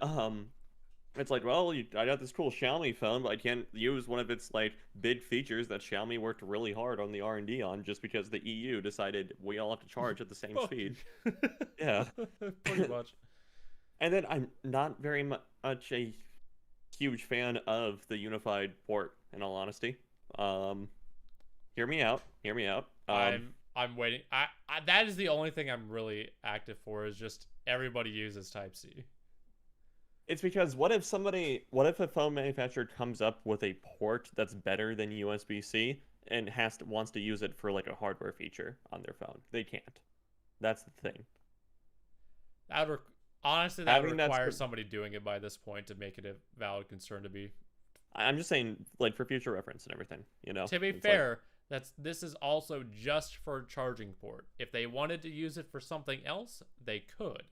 it's well, I got this cool Xiaomi phone, but I can't use one of its big features that Xiaomi worked really hard on the R&D on, just because the EU decided we all have to charge at the same speed. Yeah, pretty much. And then I'm not very much a huge fan of the unified port, in all honesty. Hear me out. Hear me out. I'm waiting. That is the only thing I'm really active for, is just everybody uses Type-C. It's because what if a phone manufacturer comes up with a port that's better than USB-C and wants to use it for like a hardware feature on their phone? They can't. That's the thing. Honestly, that would require somebody doing it by this point to make it a valid concern to be. I'm just saying, like, for future reference and everything, you know? To be fair, this is also just for a charging port. If they wanted to use it for something else, they could.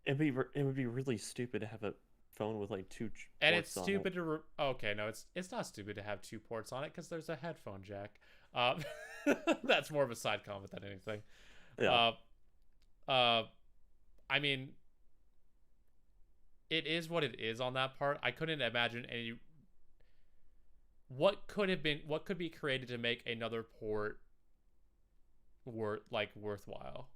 It would be really stupid to have a phone with like two ports and it's on stupid it. to okay, no, it's not stupid to have 2 ports on it because there's a headphone jack. That's more of a side comment than anything. Yeah. I mean, it is what it is on that part. I couldn't imagine what could be created to make another port worthwhile.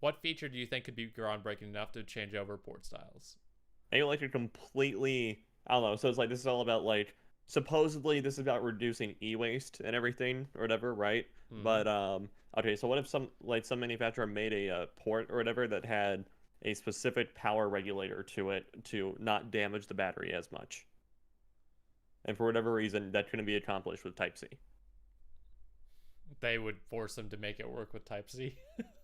What feature do you think could be groundbreaking enough to change over port styles? Maybe like a completely, I don't know. So it's like, this is all about like, supposedly this is about reducing e-waste and everything or whatever, right? Mm-hmm. But okay, so what if some manufacturer made a port or whatever that had a specific power regulator to it to not damage the battery as much, and for whatever reason that couldn't be accomplished with Type-C? They would force them to make it work with Type-C.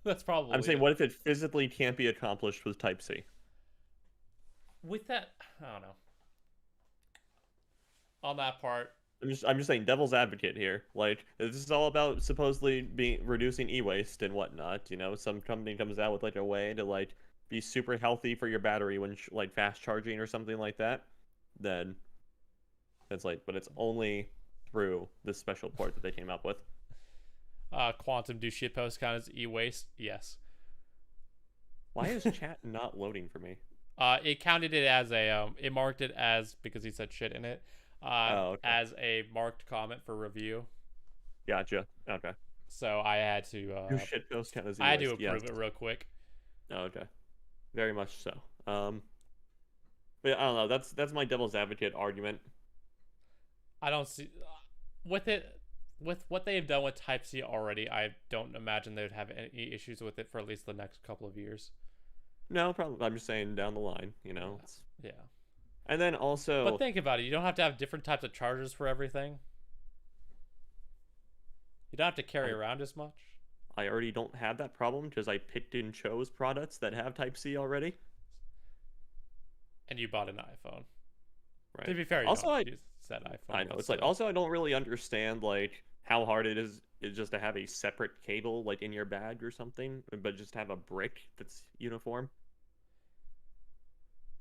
That's probably. I'm saying, what if it physically can't be accomplished with Type-C? With that, I don't know. On that part, I'm just saying, devil's advocate here. Like, this is all about supposedly reducing e-waste and whatnot. You know, some company comes out with like a way to like be super healthy for your battery when like fast charging or something like that. Then it's like, but it's only through this special port that they came up with. Quantum, do shitposts count as e-waste? Yes. Why is chat not loading for me? It counted it as it marked it as, because he said shit in it, okay. as a marked comment for review. Gotcha. Okay. So I had to. Do shitposts count as e-waste? I had to approve it real quick. Oh, okay. Very much so. But I don't know. That's my devil's advocate argument. I don't see with what they've done with Type-C already. I don't imagine they would have any issues with it for at least the next couple of years. No, probably. I'm just saying down the line, you know. Yeah. And then also, but think about it. You don't have to have different types of chargers for everything. You don't have to carry around as much. I already don't have that problem because I picked and chose products that have Type-C already. And you bought an iPhone. Right. To be fair, also said iPhone. I know. It's like, also I don't really understand like how hard it is just to have a separate cable like in your bag or something, but just have a brick that's uniform.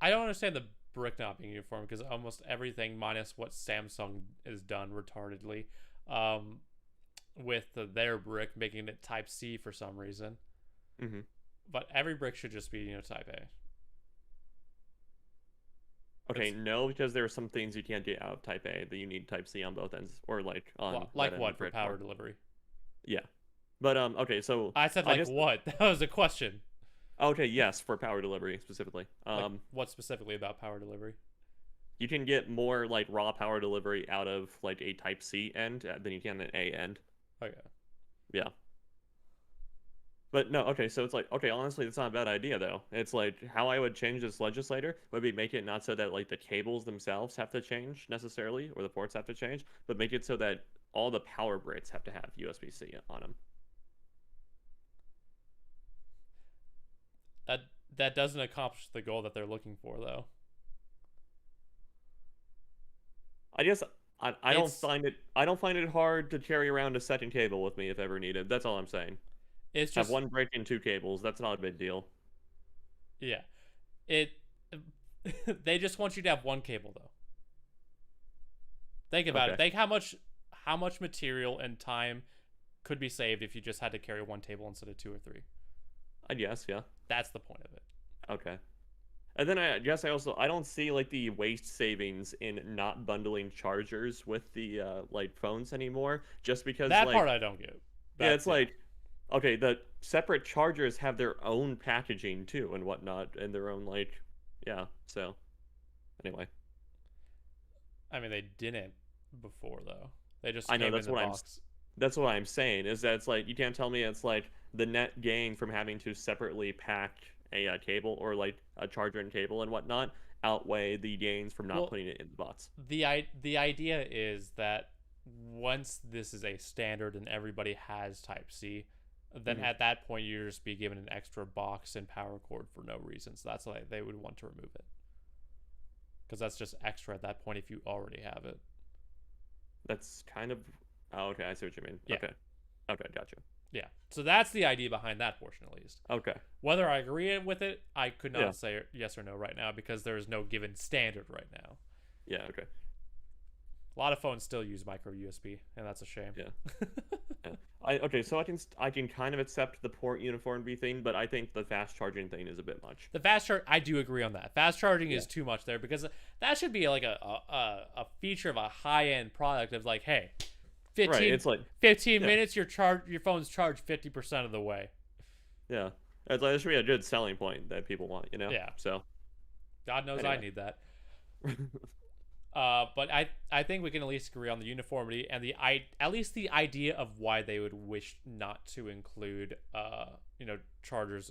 I don't understand the brick not being uniform, because almost everything minus what Samsung has done retardedly with their brick making it Type-C for some reason. Mm-hmm. But every brick should just be, Type A. Okay, no, because there are some things you can't get out of Type A that you need Type-C on both ends, or like on like what for power delivery. Yeah, but okay, so I said what? That was a question. Okay, yes, for power delivery specifically. What specifically about power delivery? You can get more like raw power delivery out of like a Type-C end than you can an A end. Okay. Yeah. But no, okay, so it's like, okay, honestly, it's not a bad idea, though. It's like, how I would change this legislator would be make it not so that, like, the cables themselves have to change, necessarily, or the ports have to change, but make it so that all the power bricks have to have USB-C on them. That doesn't accomplish the goal that they're looking for, though. I guess I don't find it hard to carry around a second cable with me if ever needed. That's all I'm saying. It's just have one brick and 2 cables. That's not a big deal. Yeah, they just want you to have one cable, though. Think about it. Think how much material and time could be saved if you just had to carry one cable instead of 2 or 3. I guess, yeah. That's the point of it. Okay. And then I guess I don't see like the waste savings in not bundling chargers with the like phones anymore, just because that part I don't get. Yeah, it's like, Okay, the separate chargers have their own packaging too and whatnot, and their own yeah. So anyway, I mean, they didn't before though. They just I know came in the box. that's what I'm saying is that it's like you can't tell me it's like the net gain from having to separately pack a cable or like a charger and cable and whatnot outweigh the gains from not putting it in the box. The idea is that once this is a standard and everybody has Type C, then at that point you just be given an extra box and power cord for no reason. So that's why they would want to remove it, because that's just extra at that point if you already have it. That's kind of okay. I see what you mean. Yeah. Okay, gotcha. Yeah. So that's the idea behind that portion, at least. Okay. Whether I agree with it, I could not say yes or no right now because there is no given standard right now. Yeah. Okay. A lot of phones still use micro USB, and that's a shame. Yeah. Okay, so I can kind of accept the port uniformity thing, but I think the fast charging thing is a bit much. The fast charge, I do agree on that. Fast charging is too much there because that should be like a feature of a high end product of like, hey, 15 minutes your phone's charged 50% of the way. Yeah, it's like, there should be a good selling point that people want, Yeah. So, God knows anyway. I need that. But I think we can at least agree on the uniformity and at least the idea of why they would wish not to include chargers,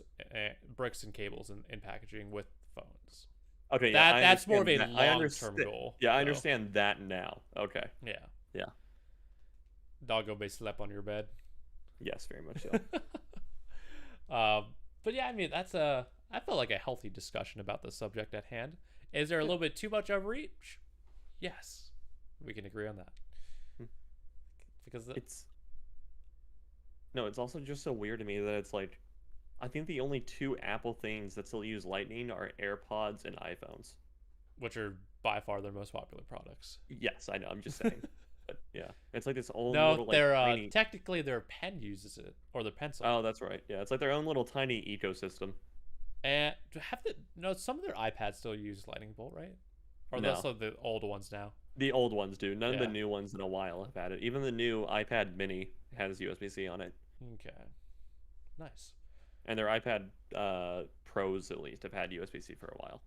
bricks and cables in packaging with phones. Okay, that's more of a long-term goal. Yeah, I understand that now. Okay. Yeah. Yeah. Doggo may slept on your bed. Yes, very much so. But yeah, I mean I felt like a healthy discussion about the subject at hand. Is there a little bit too much overreach? Yes, we can agree on that. Because it's also just so weird to me that it's like, I think the only two Apple things that still use Lightning are AirPods and iPhones, which are by far their most popular products. Yes, I know. I'm just saying. But yeah, it's like this old little tiny... technically their pen uses it, or their pencil. Oh, that's right. Yeah, it's like their own little tiny ecosystem. And some of their iPads still use Lightning Bolt, right? Or no. Also the old ones now? The old ones do. None of the new ones in a while have had it. Even the new iPad Mini has USB-C on it. Okay. Nice. And their iPad Pros, at least, have had USB-C for a while.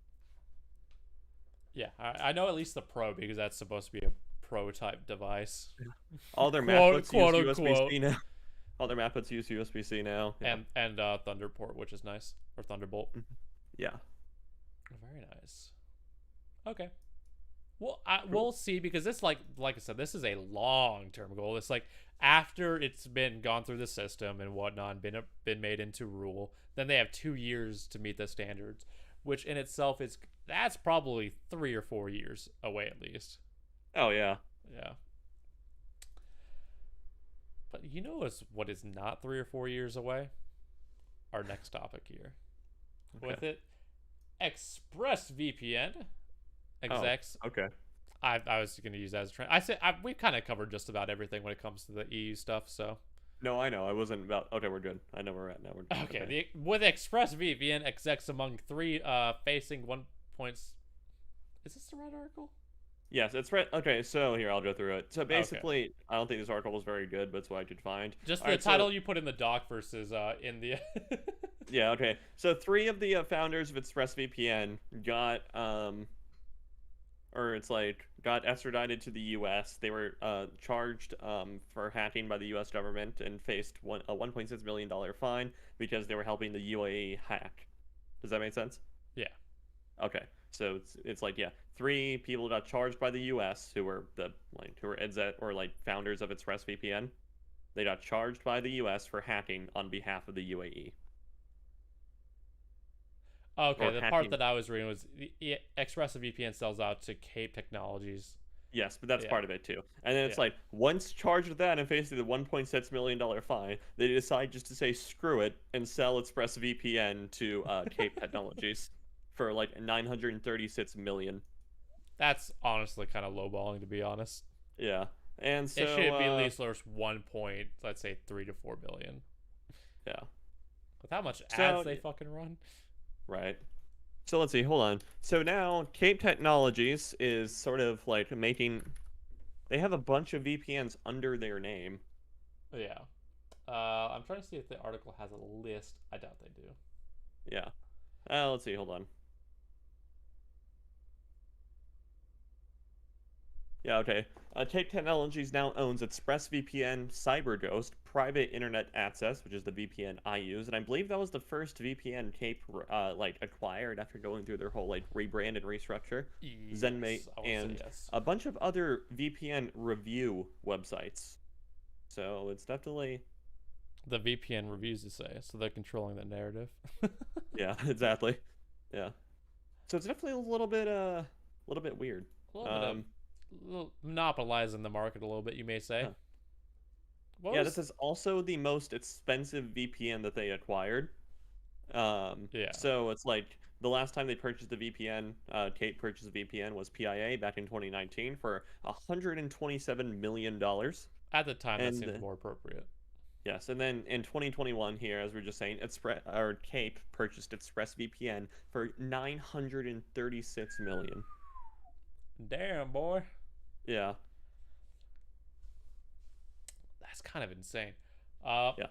Yeah, I know at least the Pro because that's supposed to be a Pro-type device. All their MacBooks use USB-C now. All their MacBooks use USB-C now. Yeah. And Thunderport, which is nice. Or Thunderbolt. Yeah. Very nice. Okay. Well, we'll see, because this, like I said, this is a long-term goal. It's like after it's been gone through the system and whatnot, been made into rule, then they have 2 years to meet the standards, which in itself that's probably 3 or 4 years away at least. Oh yeah. Yeah. But you know what is not 3 or 4 years away? Our next topic here. Okay. With it, ExpressVPN execs. Oh, okay. I was going to use that as a trend. We kind of covered just about everything when it comes to the EU stuff, so. No, I know. I wasn't about. Okay, we're good. I know where we're at now. We're good. Okay. With ExpressVPN execs among 3 facing 1 points. Is this the right article? Yes, it's right. Okay, so here, I'll go through it. So basically, I don't think this article was very good, but it's what I could find. Just the title you put in the doc versus in the... Yeah, okay. So 3 of the founders of ExpressVPN got extradited to the U.S. They were charged for hacking by the U.S. government and faced a $1.6 million fine because they were helping the UAE hack. Does that make sense? Yeah. Okay. So it's like, yeah, 3 people got charged by the U.S. who were founders of ExpressVPN. They got charged by the U.S. for hacking on behalf of the UAE. Okay, the part that I was reading was ExpressVPN sells out to Kape Technologies. Yes, but that's part of it too. And then it's like, once charged with that and facing the $1.6 million fine, they decide just to say screw it and sell ExpressVPN to Kape Technologies for like $936 million. That's honestly kind of lowballing, to be honest. Yeah, and so it should be at least there's 3 to 4 billion. Yeah, with how much ads they fucking run. Right. So let's see. Hold on. So now Kape Technologies is sort of like making. They have a bunch of VPNs under their name. Yeah. I'm trying to see if the article has a list. I doubt they do. Yeah. Let's see. Hold on. Yeah, okay. Kape Technologies now owns ExpressVPN, CyberGhost, Private Internet Access, which is the VPN I use, and I believe that was the first VPN Kape like acquired after going through their whole like rebrand and restructure. Yes, ZenMate I would and say yes. a bunch of other VPN review websites. So it's definitely The VPN reviews to say, so they're controlling the narrative. yeah, exactly. Yeah. So it's definitely a little bit weird. A little bit of monopolizing the market a little bit, you may say. Huh. Yeah, this is also the most expensive VPN that they acquired. Yeah. So it's like the last time they purchased a VPN, Kape purchased a VPN was PIA back in 2019 for $127 million. At the time, that And seems more appropriate. yes, and then in 2021 here, as we are just saying, Kape purchased ExpressVPN for $936 million. Damn, boy. Yeah. That's kind of insane. Yeah.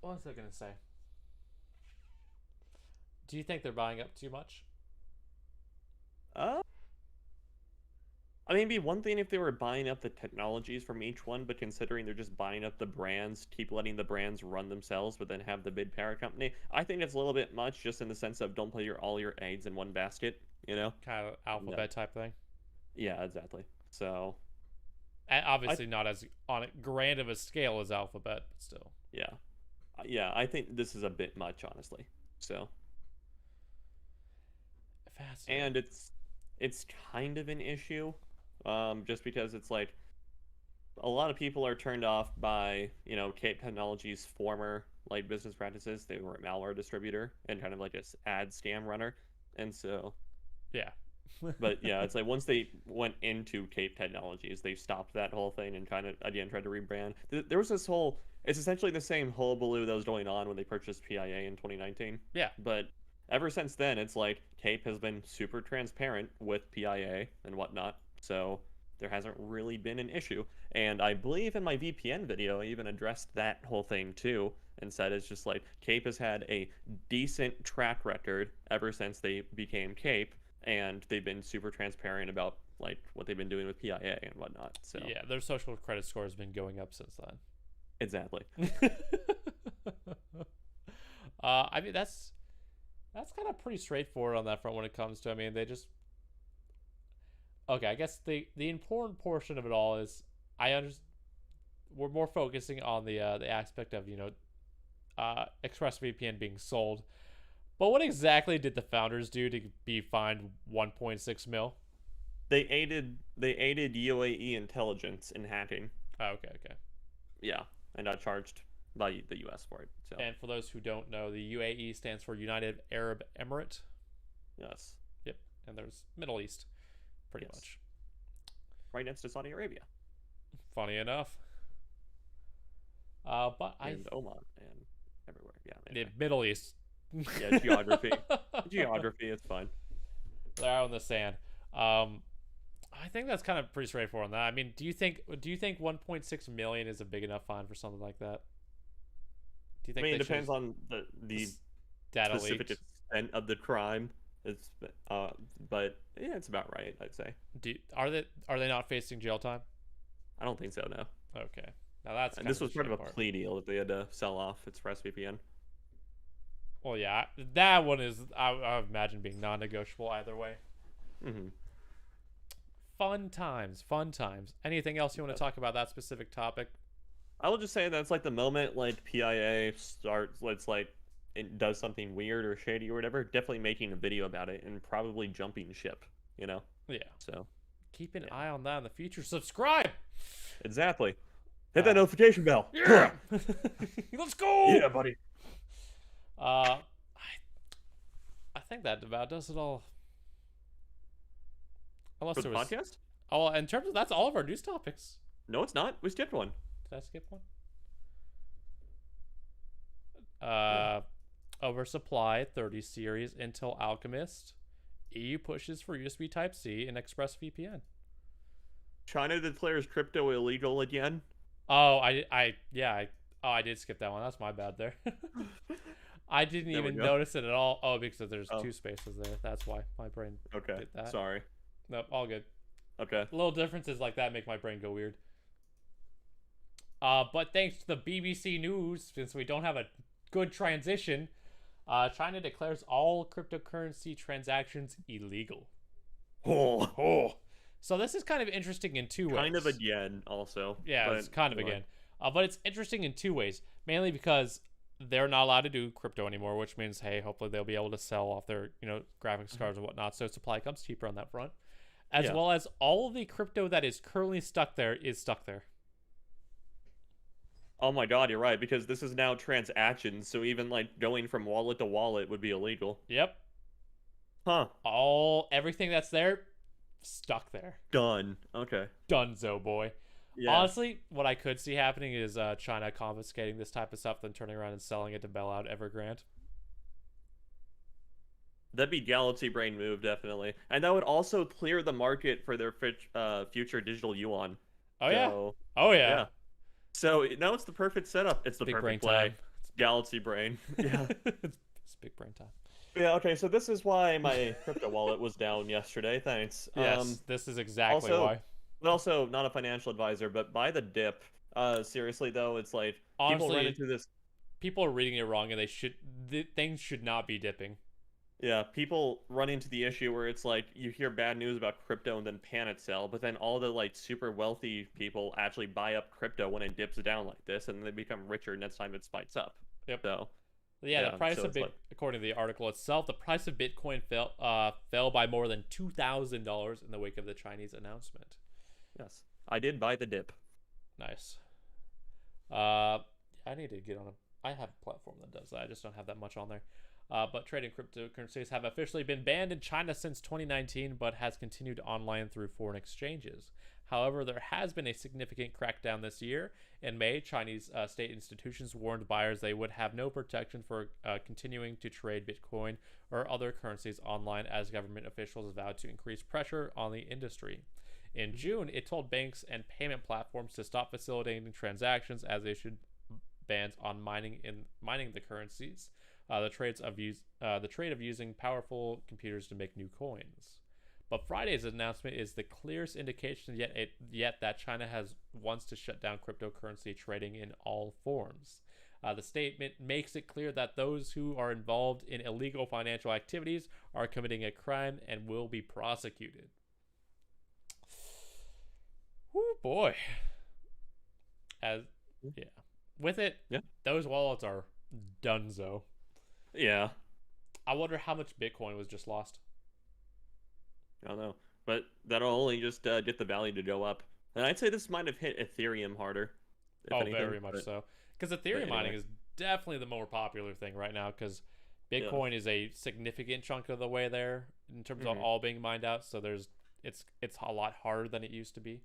What was I gonna say? Do you think they're buying up too much? I mean, it'd be one thing if they were buying up the technologies from each one, but considering they're just buying up the brands, keep letting the brands run themselves, but then have the big parent company, I think it's a little bit much, just in the sense of don't put all your eggs in one basket, you know? Kind of alphabet type thing. Yeah, exactly. So, And obviously not as on a grand of a scale as Alphabet, but still. yeah, I think this is a bit much, honestly. So, Fascinating. and it's kind of an issue, just because it's like a lot of people are turned off by Kape Technologies' former like business practices. They were a malware distributor and kind of like an ad scam runner, and so yeah. but yeah, it's like once they went into Kape Technologies, they stopped that whole thing and kind of again tried to rebrand. There was this whole, it's essentially the same hullabaloo that was going on when they purchased PIA in 2019. Yeah. But ever since then, it's like Kape has been super transparent with PIA and whatnot, so there hasn't really been an issue. And I believe in my VPN video, I even addressed that whole thing too, and said it's just like Kape has had a decent track record ever since they became Kape, and they've been super transparent about like what they've been doing with PIA and whatnot. So yeah, their social credit score has been going up since then. exactly. I mean that's kind of pretty straightforward on that front when it comes to. I mean, they just okay. I guess the important portion of it all is we're more focusing on the aspect of ExpressVPN being sold. But what exactly did the founders do to be fined 1.6 mil? They aided UAE intelligence in hacking. Oh, okay. Yeah, and got charged by the U.S. for it. So. And for those who don't know, the UAE stands for United Arab Emirate. Yes. Yep. And there's Middle East, pretty much. Right next to Saudi Arabia. Funny enough. But and Oman and everywhere. Yeah. Anyway. The Middle East. Yeah, geography. Geography, it's fine. They're out in the sand. I think that's kind of pretty straightforward on that. I mean, do you think 1.6 million is a big enough fine for something like that? Do you think? I mean, it depends on the data specific leaks? extent of the crime. It's but yeah, it's about right, I'd say. Are they not facing jail time? I don't think so. No. Okay. Now that's and this was part of a plea deal that they had to sell off ExpressVPN. Well, yeah, that one is I imagine being non-negotiable either way. Mm-hmm. Fun times. Anything else you want to talk about that specific topic? I will just say that's like the moment like PIA starts, it's like it does something weird or shady or whatever, definitely making a video about it and probably jumping ship, Yeah. So keep an eye on that in the future. Subscribe. Exactly. Hit that notification bell. Yeah. Let's go. Yeah, buddy. I think that about does it all. Unless For there the was podcast? Oh, in terms of that's all of our news topics. No, it's not. We skipped one. Did I skip one? Oversupply 30 series Intel Alchemist. EU pushes for USB Type-C and ExpressVPN. China declares crypto illegal again. Oh, I Oh, I did skip that one. That's my bad there. I didn't There we even go. notice it at all. Oh, because there's Oh. 2 spaces there. That's why my brain Okay. did that. Sorry. Nope, all good. Okay. Little differences like that make my brain go weird. But thanks to the BBC News, since we don't have a good transition, China declares all cryptocurrency transactions illegal. Oh. So this is kind of interesting in 2 ways. Kind of again, also. Yeah, but it's kind of anyway. again. But it's interesting in 2 ways. Mainly because they're not allowed to do crypto anymore, which means, hey, hopefully they'll be able to sell off their, graphics cards and whatnot, so supply comes cheaper on that front. As well as all of the crypto that is currently stuck there is stuck there. Oh my god, you're right, because this is now transactions, so even like going from wallet to wallet would be illegal. Yep. Huh. Everything that's there, stuck there. Done. Okay. Dunzo, boy. Yeah. Honestly, what I could see happening is China confiscating this type of stuff, then turning around and selling it to bail out Evergrande. That'd be Galaxy Brain move, definitely. And that would also clear the market for their future digital yuan. Oh, yeah. So, Oh, yeah. So, now it's the perfect setup. It's the Big brain perfect play. time. Galaxy Brain. Yeah. It's big brain time. Yeah, okay, so this is why my crypto wallet was down yesterday. Thanks. Yes, this is exactly why. But also, not a financial advisor, but buy the dip. Seriously, though, it's like, Honestly, people run into this... People are reading it wrong, and things should not be dipping. Yeah, people run into the issue where it's like you hear bad news about crypto and then panic sell, but then all the like super wealthy people actually buy up crypto when it dips down like this, and they become richer next time it spikes up. Yep. So, yeah, the price of according to the article itself, the price of Bitcoin fell by more than $2,000 in the wake of the Chinese announcement. Yes, I did buy the dip. Nice. I need to get on I have a platform that does that. I just don't have that much on there. But trading cryptocurrencies have officially been banned in China since 2019, but has continued online through foreign exchanges. However, there has been a significant crackdown this year. In May, Chinese state institutions warned buyers they would have no protection for continuing to trade Bitcoin or other currencies online, as government officials vowed to increase pressure on the industry. In June, it told banks and payment platforms to stop facilitating transactions as they issued bans on mining the currencies. The trade of using powerful computers to make new coins. But Friday's announcement is the clearest indication yet that China wants to shut down cryptocurrency trading in all forms. The statement makes it clear that those who are involved in illegal financial activities are committing a crime and will be prosecuted. Oh boy. With it, those wallets are donezo. Yeah. I wonder how much Bitcoin was just lost. I don't know. But that'll only just get the value to go up. And I'd say this might have hit Ethereum harder. Very much so. Because Ethereum mining is definitely the more popular thing right now, because Bitcoin is a significant chunk of the way there in terms of all being mined out. So it's a lot harder than it used to be.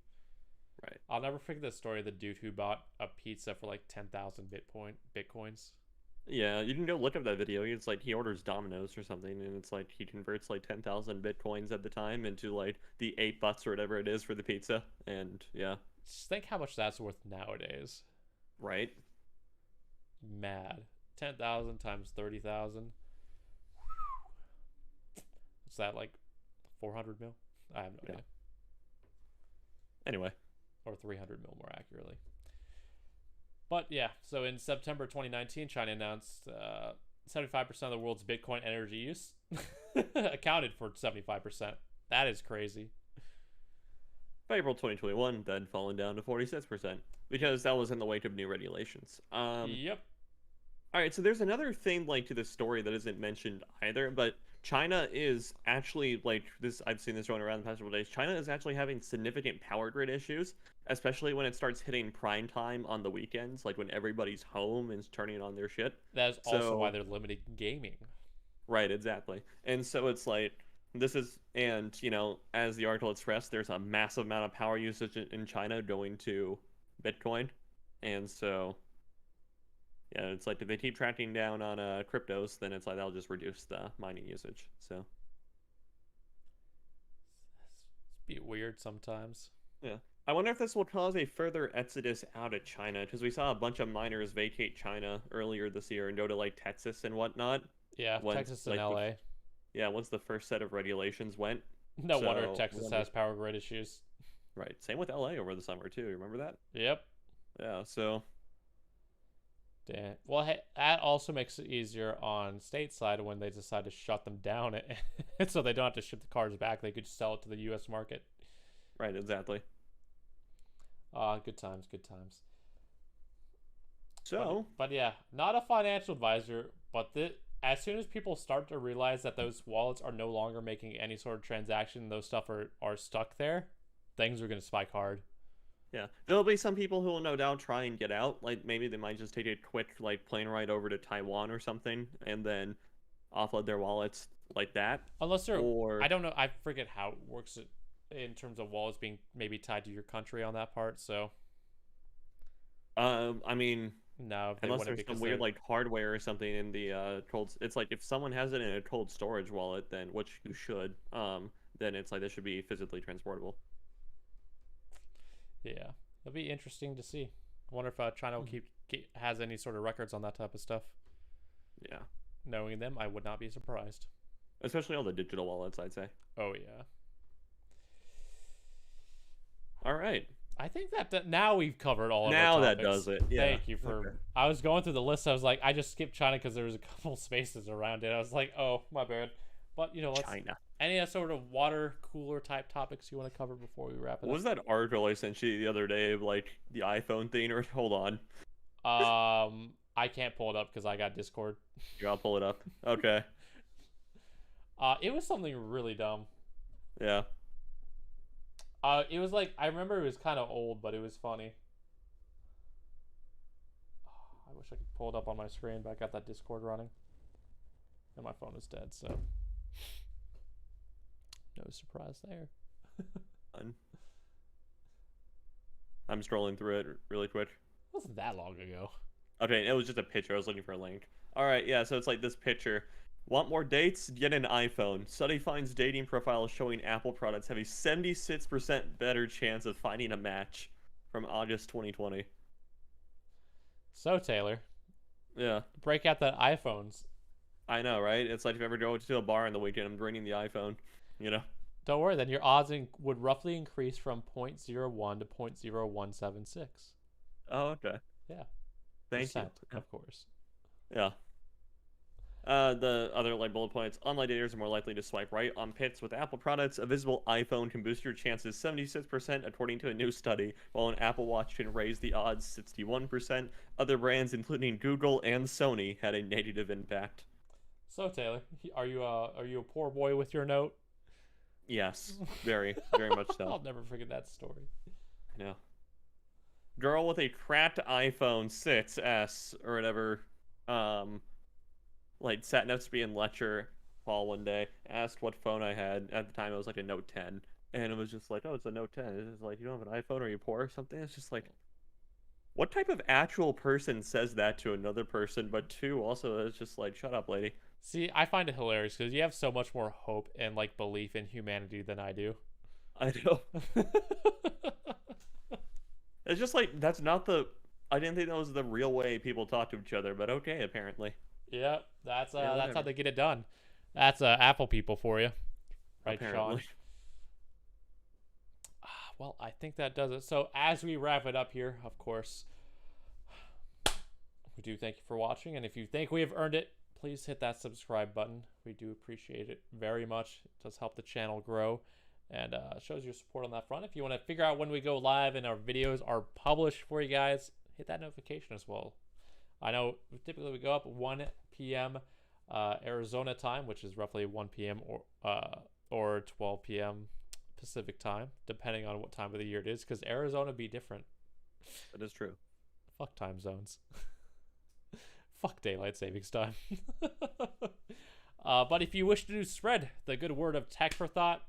Right. I'll never forget the story of the dude who bought a pizza for like 10,000 Bitcoins. Yeah, you can go look up that video. It's like he orders Domino's or something, and it's like he converts like 10,000 Bitcoins at the time into like the $8 or whatever it is for the pizza. And yeah. Just think how much that's worth nowadays. Right. Mad. 10,000 times 30,000. What's that, like 400 mil? I have no idea. Anyway. Or 300 mil more accurately. But yeah, so in September 2019, China announced 75% of the world's Bitcoin energy use accounted for 75%. That is crazy. By April 2021, that had fallen down to 46% because that was in the wake of new regulations. Yep. All right, so there's another thing like to this story that isn't mentioned either, but China is actually like this. I've seen this going around the past couple days. China is actually having significant power grid issues, especially when it starts hitting prime time on the weekends, like when everybody's home and is turning on their shit. That's also why they're limiting gaming. Right, exactly. And so it's like this is, and you know, as the article expressed, there's a massive amount of power usage in China going to Bitcoin, and so. Yeah, it's like if they keep tracking down on cryptos, then it's like that'll just reduce the mining usage. So it's be weird sometimes. Yeah. I wonder if this will cause a further exodus out of China, because we saw a bunch of miners vacate China earlier this year and go to like Texas and whatnot. Yeah, Once Texas and like LA. yeah, once the first set of regulations went. No wonder So, Texas has power grid issues. right. Same with LA over the summer too. Remember that? Yep. Yeah. So Damn. Well, hey, that also makes it easier on stateside when they decide to shut them down, so they don't have to ship the cars back. They could just sell it to the U.S. market. right, exactly. Good times, good times. So but yeah, not a financial advisor, but as soon as people start to realize that those wallets are no longer making any sort of transaction, those stuff are stuck there, things are going to spike hard. yeah, there'll be some people who will no doubt try and get out. Like maybe they might just take a quick like plane ride over to Taiwan or something, and then offload their wallets like that. Unless they're, Or I don't know, I forget how it works in terms of wallets being maybe tied to your country on that part. So, I mean, no, they unless wouldn't there's because some weird they're- like hardware or something in the cold. It's like if someone has it in a cold storage wallet, then which you should, then it's like this should be physically transportable. yeah, it'll be interesting to see. I wonder if China will has any sort of records on that type of stuff. Yeah, Knowing them, I would not be surprised. especially all the digital wallets, I'd say. Oh yeah. All right. I think that now we've covered all of Now our that topics. does it. Yeah. Thank you for. Okay. I was going through the list. I was like, I just skipped China because there was a couple spaces around it. I was like, oh, my bad. But let's. China. Any sort of water cooler type topics you want to cover before we wrap it What was that article I sent you the other day of like the iPhone thing? Or hold on, up? I can't pull it up because I got Discord. I'll pull it up. Okay. It was something really dumb. Yeah. It was like I remember it was kind of old, but it was funny. I wish I could pull it up on my screen, but I got that Discord running, and my phone is dead, so no surprise there. Fun. I'm scrolling through it really quick. It wasn't that long ago. Okay, it was just a picture. I was looking for a link. All right, yeah. So it's like this picture. Want more dates? Get an iPhone. Study finds dating profiles showing Apple products have a 76% better chance of finding a match from August 2020. So Taylor, Yeah, break out the iPhones. I know, right? It's like if you ever go to a bar on the weekend, I'm bringing the iPhone, you know? Don't worry, then your odds would roughly increase from 0.01 to 0.0176. Oh, okay. Yeah. Thank you. Of course. Yeah. The other like bullet points: online daters are more likely to swipe right on pits with Apple products. A visible iPhone can boost your chances 76%, according to a new study, while an Apple Watch can raise the odds 61%. Other brands, including Google and Sony, had a negative impact. So Taylor, are you a poor boy with your note? Yes, very, very much so. I'll never forget that story. I know. Girl with a cracked iPhone 6S or whatever, like sat next to me in lecture hall one day, asked what phone I had. At the time, it was like a Note 10, and it was just like, oh, it's a Note 10. It's just like, you don't have an iPhone, or you poor or something? It's just like, what type of actual person says that to another person? But two, also, it's just like, shut up, lady. See, I find it hilarious because you have so much more hope and like belief in humanity than I do. I know. It's just like, that's not the... I didn't think that was the real way people talk to each other, but okay, apparently. Yeah, that's Yeah, that's how whatever. they get it done. That's Apple people for you, right, Apparently. Sean? Well, I think that does it. So as we wrap it up here, of course, we do thank you for watching, and if you think we have earned it, please hit that subscribe button. We do appreciate it very much. It does help the channel grow, and shows your support on that front. If you want to figure out when we go live and our videos are published for you guys, hit that notification as well. I know typically we go up 1 p.m. Arizona time, which is roughly 1 p.m. or 12 p.m. Pacific time, depending on what time of the year it is, because Arizona be different. That is true. Fuck time zones. Fuck daylight savings time. But if you wish to spread the good word of Tech for Thought,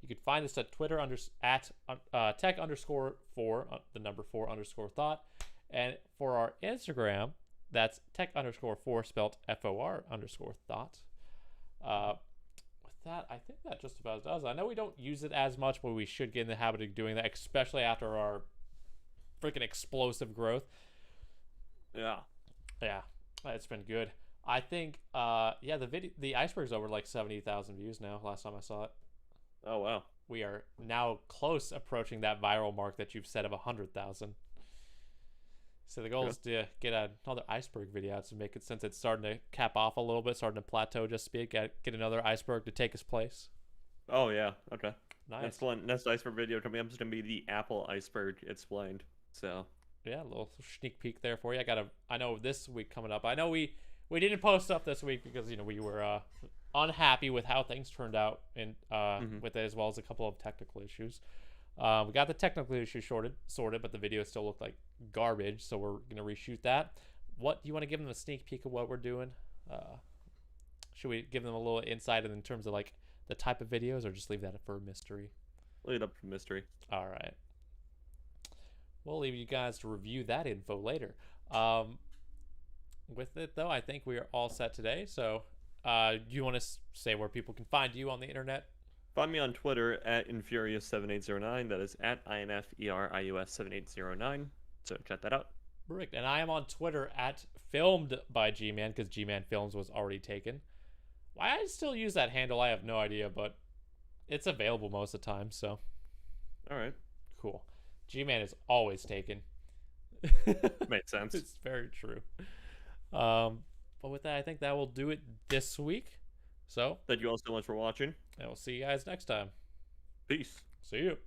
you can find us at Twitter at tech_4, the number 4_thought. And for our Instagram, that's tech_4 spelled FOR_thought. that, I think that just about does. I know we don't use it as much, but we should get in the habit of doing that, especially after our freaking explosive growth. Yeah. Yeah, it's been good. I think, yeah, the iceberg's over like 70,000 views now. Last time I saw it. Oh wow. We are now close approaching that viral mark that you've set of 100,000. So the goal is to get another iceberg video out to make it, since it's starting to cap off a little bit, starting to plateau just a bit, get another iceberg to take its place. Oh yeah, okay. Nice. Next one, next iceberg video coming up is gonna be the Apple iceberg explained. So yeah, a little sneak peek there for you. I know this week coming up. I know we didn't post up this week because we were unhappy with how things turned out and with it, as well as a couple of technical issues. We got the technical issue sorted, but the video still looked like garbage, so we're gonna reshoot that. What do you want to give them a sneak peek of what we're doing? Should we give them a little insight in terms of like the type of videos, or just leave that for a mystery? Leave it up for mystery. All right. We'll leave you guys to review that info later. With it though, I think we are all set today. So, do you want to say where people can find you on the internet? Find me on Twitter at Infurious7809. That is at INFERIUS7809. So check that out. Perfect. And I am on Twitter at Filmed by G-Man, because G-Man Films was already taken. Why I still use that handle, I have no idea, but it's available most of the time, so. All right. Cool. G-Man is always taken. Makes sense. It's very true. But with that, I think that will do it this week. So, thank you all so much for watching. And we'll see you guys next time. Peace. See you.